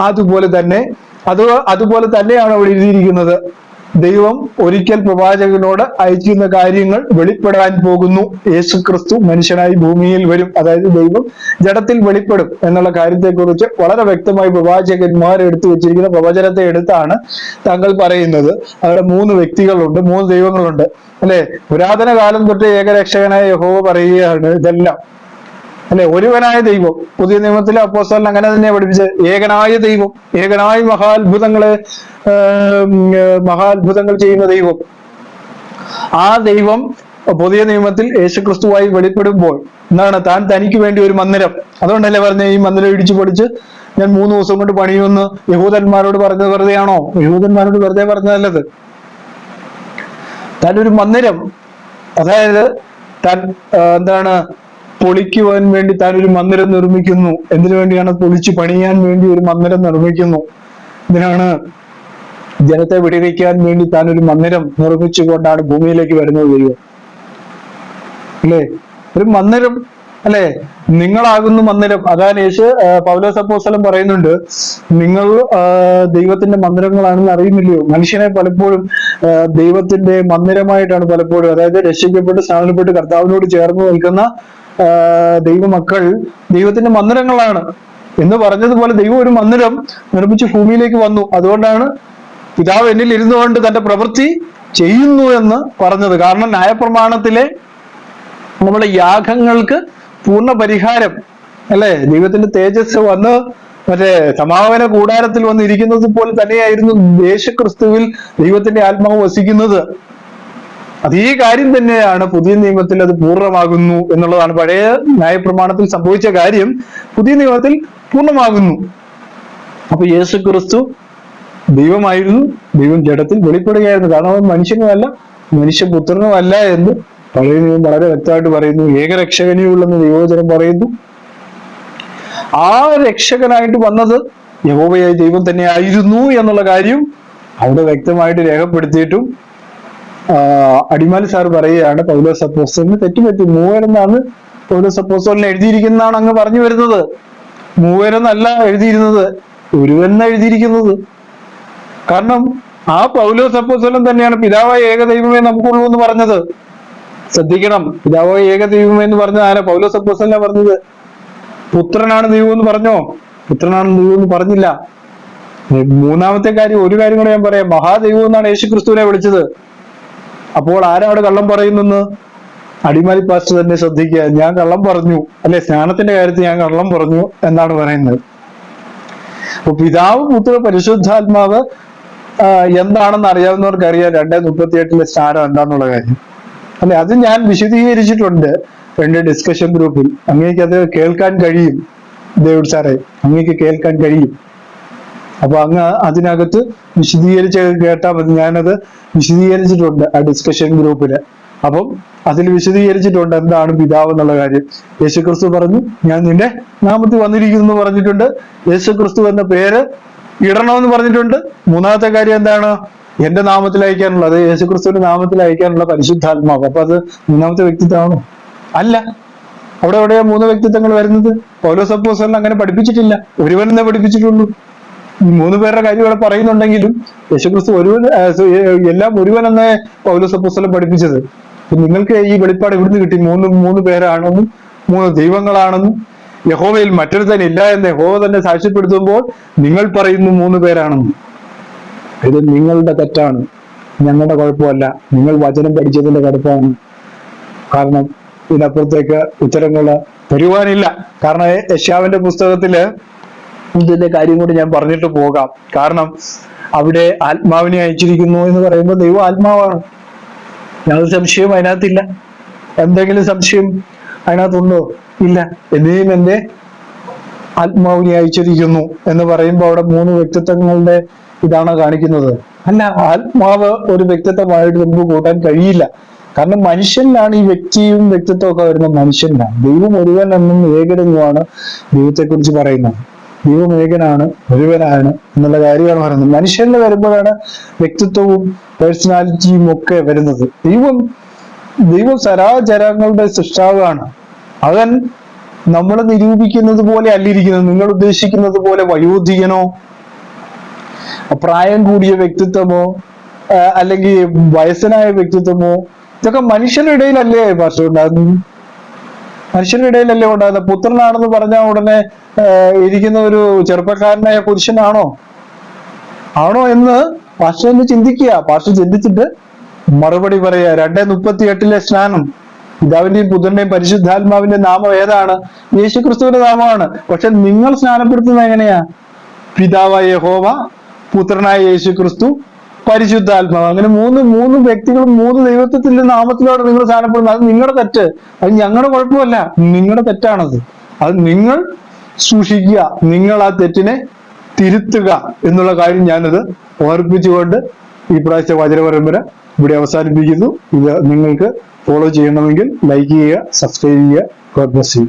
അതുപോലെ തന്നെയാണ് അവിടെ എഴുതിയിരിക്കുന്നത്. ദൈവം ഒരിക്കൽ പ്രവാചകനോട് അയക്കുന്ന കാര്യങ്ങൾ വെളിപ്പെടാൻ പോകുന്നു. യേശു ക്രിസ്തു മനുഷ്യനായി ഭൂമിയിൽ വരും, അതായത് ദൈവം ജഡത്തിൽ വെളിപ്പെടും എന്നുള്ള കാര്യത്തെക്കുറിച്ച് വളരെ വ്യക്തമായി പ്രവാചകന്മാർ എടുത്തു വെച്ചിരിക്കുന്ന പ്രവചനത്തെ എടുത്താണ് താങ്കൾ പറയുന്നത്. അവിടെ 3 വ്യക്തികളുണ്ട്, 3 ദൈവങ്ങളുണ്ട്, അല്ലെ? പുരാതന കാലം തൊട്ട് ഏകരക്ഷകനായ യഹോവ പറയുകയാണ് ഇതെല്ലാം, അല്ലെ? ഒരുവനായ ദൈവം. പുതിയ നിയമത്തിലെ അപ്പോസ്തലൻ അങ്ങനെ തന്നെ പഠിപ്പിച്ചത്. ഏകനായ ദൈവം, ഏകനായ മഹാത്ഭുതങ്ങൾ ചെയ്യുന്ന ദൈവം. ആ ദൈവം പുതിയ നിയമത്തിൽ യേശുക്രിസ്തുവായി വെളിപ്പെടുമ്പോൾ എന്താണ്? താൻ തനിക്ക് വേണ്ടി ഒരു മന്ദിരം. അതുകൊണ്ടല്ലേ പറഞ്ഞ ഈ മന്ദിരം ഇടിച്ചു പൊളിച്ച് ഞാൻ 3 ദിവസം കൊണ്ട് പണിയുമെന്ന് യഹൂദന്മാരോട് പറഞ്ഞത് വെറുതെയാണോ? യഹൂദന്മാരോട് വെറുതെ പറഞ്ഞതല്ലത്. താൻ ഒരു മന്ദിരം, അതായത് താൻ പൊളിക്കുവാൻ വേണ്ടി താൻ ഒരു മന്ദിരം നിർമ്മിക്കുന്നു. എന്തിനു വേണ്ടിയാണ്? പൊളിച്ചു പണിയാൻ വേണ്ടി ഒരു മന്ദിരം നിർമ്മിക്കുന്നു. ഇതിനാണ് ജനത്തെ വിടിവെക്കാൻ വേണ്ടി താൻ ഒരു മന്ദിരം നിർമ്മിച്ചുകൊണ്ടാണ് ഭൂമിയിലേക്ക് വരുന്നത് ദൈവം, അല്ലേ? ഒരു മന്ദിരം, അല്ലെ? നിങ്ങളാകുന്നു മന്ദിരം. അതാണ് പൗലോസ് അപ്പോസ്തലൻ പറയുന്നുണ്ട്, നിങ്ങൾ ദൈവത്തിന്റെ മന്ദിരങ്ങളാണെന്ന് അറിയുന്നില്ലയോ? മനുഷ്യനെ പലപ്പോഴും ദൈവത്തിന്റെ മന്ദിരമായിട്ടാണ് പലപ്പോഴും, അതായത് രക്ഷിക്കപ്പെട്ട് സ്നാനപ്പെട്ട് കർത്താവിനോട് ചേർന്ന് നിൽക്കുന്ന ദൈവമക്കൾ ദൈവത്തിന്റെ മന്ദിരങ്ങളാണ് എന്ന് പറഞ്ഞതുപോലെ ദൈവം ഒരു മന്ദിരം നിർമ്മിച്ച് ഭൂമിയിലേക്ക് വന്നു. അതുകൊണ്ടാണ് പിതാവ് എന്നിൽ ഇരുന്നുകൊണ്ട് തന്റെ പ്രവൃത്തി ചെയ്യുന്നു എന്ന് പറഞ്ഞത്. കാരണം ന്യായപ്രമാണത്തിലെ നമ്മുടെ യാഗങ്ങൾക്ക് പൂർണ്ണ പരിഹാരം, അല്ലെ? ദൈവത്തിന്റെ തേജസ് വന്ന് സമാഗമന കൂടാരത്തിൽ വന്ന് ഇരിക്കുന്നത് പോലെ തന്നെയായിരുന്നു യേശുക്രിസ്തുവിൽ ദൈവത്തിന്റെ ആത്മാവ് വസിക്കുന്നത്. അതേ കാര്യം തന്നെയാണ് പുതിയ നിയമത്തിൽ അത് പൂർണ്ണമാകുന്നു എന്നുള്ളതാണ്. പഴയ ന്യായപ്രമാണത്തിൽ സംഭവിച്ച കാര്യം പുതിയ നിയമത്തിൽ പൂർണ്ണമാകുന്നു. അപ്പൊ യേശുക്രിസ്തു ദൈവമായിരുന്നു, ദൈവം ജഡത്തിൽ വെളിപ്പെടുകയായിരുന്നു. കാരണം അവൻ മനുഷ്യനുമല്ല, മനുഷ്യപുത്രനുമല്ല എന്ന് പഴയ നിയമം വളരെ വ്യക്തമായിട്ട് പറയുന്നു. ഏകരക്ഷകനെയുള്ളെന്ന് ദൈവവചനം പറയുന്നു. ആ രക്ഷകനായിട്ട് വന്നത് യഹോവയായ ദൈവം തന്നെ ആയിരുന്നു എന്നുള്ള കാര്യം അവിടെ വ്യക്തമായിട്ട് രേഖപ്പെടുത്തിയിട്ടും അടിമാലി സാർ പറയുകയാണ് പൗലോസ് അപ്പോസ്തലന് തെറ്റുപറ്റി. 3 എന്നാണ് പൗലോസ് അപ്പോസ്തലന് എഴുതിയിരിക്കുന്നതാണ് അങ്ങ് പറഞ്ഞു വരുന്നത്. 3 എന്നല്ല എഴുതിയിരുന്നത്, 1 എന്നാണ് എഴുതിയിരിക്കുന്നത്. കാരണം ആ പൗലോസ് അപ്പോസ്തലൻ തന്നെയാണ് പിതാവായ ഏകദൈവമേ നമുക്കുള്ളൂ എന്ന് പറഞ്ഞത്. ശ്രദ്ധിക്കണം, പിതാവായ ഏകദൈവമേ എന്ന് പറഞ്ഞ ആരാ? പൗലോസ് അപ്പോസ്തലനാ പറഞ്ഞത്. പുത്രനാണ് ദൈവം എന്ന് പറഞ്ഞോ? പുത്രനാണ് ദൈവം എന്ന് പറഞ്ഞില്ല. 3-ാമത്തെ കാര്യം, ഒരു കാര്യം കൂടെ ഞാൻ പറയാം. മഹാദൈവം എന്നാണ് യേശുക്രിസ്തുവിനെ വിളിച്ചത്. അപ്പോൾ ആരാണ് കള്ളം പറയുന്നെന്ന്? അടിമാലി പാസ്റ്റർ തന്നെ ശ്രദ്ധിക്കുക. ഞാൻ കള്ളം പറഞ്ഞു, അല്ലെ? സ്നാനത്തിന്റെ കാര്യത്തിൽ ഞാൻ കള്ളം പറഞ്ഞു എന്നാണ് പറയുന്നത്. അപ്പൊ പിതാവ്, പുത്ര, പരിശുദ്ധാത്മാവ് എന്താണെന്ന് അറിയാവുന്നവർക്ക് അറിയാം 2:38 സ്നാനം എന്താന്നുള്ള കാര്യം, അല്ലെ? അത് ഞാൻ വിശദീകരിച്ചിട്ടുണ്ട് 2 ഡിസ്കഷൻ ഗ്രൂപ്പിൽ. അങ്ങേക്ക് അത് കേൾക്കാൻ കഴിയും. ദേവുഡ് സാറേ, അങ്ങേക്ക് കേൾക്കാൻ കഴിയും. അപ്പൊ അങ്ങ് അതിനകത്ത് വിശദീകരിച്ച് കേട്ടാൽ മതി. ഞാനത് വിശദീകരിച്ചിട്ടുണ്ട് ആ ഡിസ്കഷൻ ഗ്രൂപ്പില്. അപ്പം അതിൽ വിശദീകരിച്ചിട്ടുണ്ട് എന്താണ് പിതാവ് എന്നുള്ള കാര്യം. യേശുക്രിസ്തു പറഞ്ഞു, ഞാൻ നിന്റെ നാമത്തിൽ വന്നിരിക്കുന്നു എന്ന് പറഞ്ഞിട്ടുണ്ട്. യേശുക്രിസ്തു എന്ന പേര് ഇടണമെന്ന് പറഞ്ഞിട്ടുണ്ട്. 3-ാമത്തെ കാര്യം എന്താണ്? എന്റെ നാമത്തിൽ അയക്കാനുള്ള, അത് യേശുക്രിസ്തുവിന്റെ നാമത്തിൽ അയക്കാനുള്ള പരിശുദ്ധാത്മാവ്. അപ്പൊ അത് 3-ാമത്തെ വ്യക്തിത്വമാണോ? അല്ല. അവിടെ എവിടെയാ 3 വ്യക്തിത്വങ്ങൾ വരുന്നത്? പൗലോസ് അപ്പോസ്തലൻ അങ്ങനെ പഠിപ്പിച്ചിട്ടില്ല, ഒരുവനെന്നേ പഠിപ്പിച്ചിട്ടുള്ളൂ. ഈ 3 പേരുടെ കാര്യം ഇവിടെ പറയുന്നുണ്ടെങ്കിലും യേശുക്രിസ്തു എല്ലാം ഒരുവനെന്നേ പൗലോസ് അപ്പോസ്തലൻ പഠിപ്പിച്ചത്. നിങ്ങൾക്ക് ഈ വെളിപ്പാട് ഇവിടുന്ന് കിട്ടി? 3 പേരാണെന്നും 3 ദൈവങ്ങളാണെന്നും യഹോവയിൽ മറ്റൊരുത്തൻ ഇല്ല എന്ന് യഹോവ തന്നെ സാക്ഷ്യപ്പെടുത്തുമ്പോൾ നിങ്ങൾ പറയുന്നു 3 പേരാണെന്നും. ഇത് നിങ്ങളുടെ തെറ്റാണ്, ഞങ്ങളുടെ കുഴപ്പമല്ല. നിങ്ങൾ വചനം പഠിച്ചതിന്റെ കുഴപ്പമാണ്. കാരണം ഇതിനപ്പുറത്തേക്ക് ഉത്തരങ്ങൾ തരുവാനില്ല. കാരണം യെശയ്യാവിന്റെ പുസ്തകത്തില് ഇതിന്റെ കാര്യം കൂടി ഞാൻ പറഞ്ഞിട്ട് പോകാം. കാരണം അവിടെ ആത്മാവിനെ അയച്ചിരിക്കുന്നു എന്ന് പറയുമ്പോൾ ദൈവം ആത്മാവാണ്. യാതൊരു സംശയവും അതിനകത്തില്ല. എന്തെങ്കിലും സംശയം അതിനകത്തുണ്ടോ? ഇല്ല. എന്നെയും എന്റെ ആത്മാവിനെ അയച്ചിരിക്കുന്നു എന്ന് പറയുമ്പോൾ അവിടെ 3 വ്യക്തിത്വങ്ങളുടെ ഇതാണ് കാണിക്കുന്നത്. അല്ല, ആത്മാവ് ഒരു വ്യക്തിത്വമായിട്ട് നമുക്ക് കൂട്ടാൻ കഴിയില്ല. കാരണം മനുഷ്യനിലാണ് ഈ വ്യക്തിയും വ്യക്തിത്വം ഒക്കെ വരുന്നത്. മനുഷ്യനിലാണ്. ദൈവം ഒരുവൻ എന്നും ഏകനെന്നുമാണ് ദൈവത്തെക്കുറിച്ച് പറയുന്നത്. ദൈവം ഏകനാണ്, ഒരുവനാണ് എന്നുള്ള കാര്യമാണ് പറയുന്നത്. മനുഷ്യനിൽ വരുമ്പോഴാണ് വ്യക്തിത്വവും പേഴ്സണാലിറ്റിയും ഒക്കെ വരുന്നത്. ദൈവം സരാചരങ്ങളുടെ സൃഷ്ടാവാണ്. അവൻ നമ്മൾ നിരൂപിക്കുന്നത് പോലെ അല്ലിരിക്കുന്നത്. നിങ്ങൾ ഉദ്ദേശിക്കുന്നത് പോലെ വയോധികനോ പ്രായം കൂടിയ വ്യക്തിത്വമോ അല്ലെങ്കിൽ വയസ്സനായ വ്യക്തിത്വമോ ഇതൊക്കെ മനുഷ്യരുടെ ഇടയിലല്ലേ ഭാഷ ഉണ്ടാകുന്നത്? മനുഷ്യരുടെ ഇടയിലല്ലേ ഉണ്ടാകുന്നത്? പുത്രനാണെന്ന് പറഞ്ഞാൽ ഉടനെ ഇരിക്കുന്ന ഒരു ചെറുപ്പക്കാരനായ പുരുഷനാണോ എന്ന് ഭാഷ ഒന്ന് ചിന്തിക്കുക. ഭാഷ ചിന്തിച്ചിട്ട് മറുപടി പറയുക. 2:38 സ്നാനം. പിതാവിന്റെയും പുത്രന്റെയും പരിശുദ്ധാത്മാവിന്റെ നാമം ഏതാണ്? യേശുക്രിസ്തുവിന്റെ നാമമാണ്. പക്ഷെ നിങ്ങൾ സ്നാനപ്പെടുത്തുന്നത് എങ്ങനെയാ? പിതാവായ യഹോവ, പുത്രനായ യേശുക്രിസ്തു, പരിശുദ്ധാത്മാവ്. അങ്ങനെ മൂന്ന് വ്യക്തികളും 3 ദൈവത്വത്തിന്റെ നാമത്തിലൂടെ നിങ്ങൾ സ്നാനപ്പെടുന്നത്. അത് നിങ്ങളുടെ തെറ്റ്. അത് ഞങ്ങളുടെ കുഴപ്പമല്ല, നിങ്ങളുടെ തെറ്റാണത്. അത് നിങ്ങൾ സൂക്ഷിക്കുക. നിങ്ങൾ ആ തെറ്റിനെ തിരുത്തുക എന്നുള്ള കാര്യം ഞാനത് ഓർപ്പിച്ചുകൊണ്ട് ഈ പ്രാവശ്യത്തെ വചനപരമ്പര ഇവിടെ അവസാനിപ്പിക്കുന്നു. ഇത് നിങ്ങൾക്ക് ഫോളോ ചെയ്യണമെങ്കിൽ ലൈക്ക് ചെയ്യുക, സബ്സ്ക്രൈബ് ചെയ്യുക. God bless you.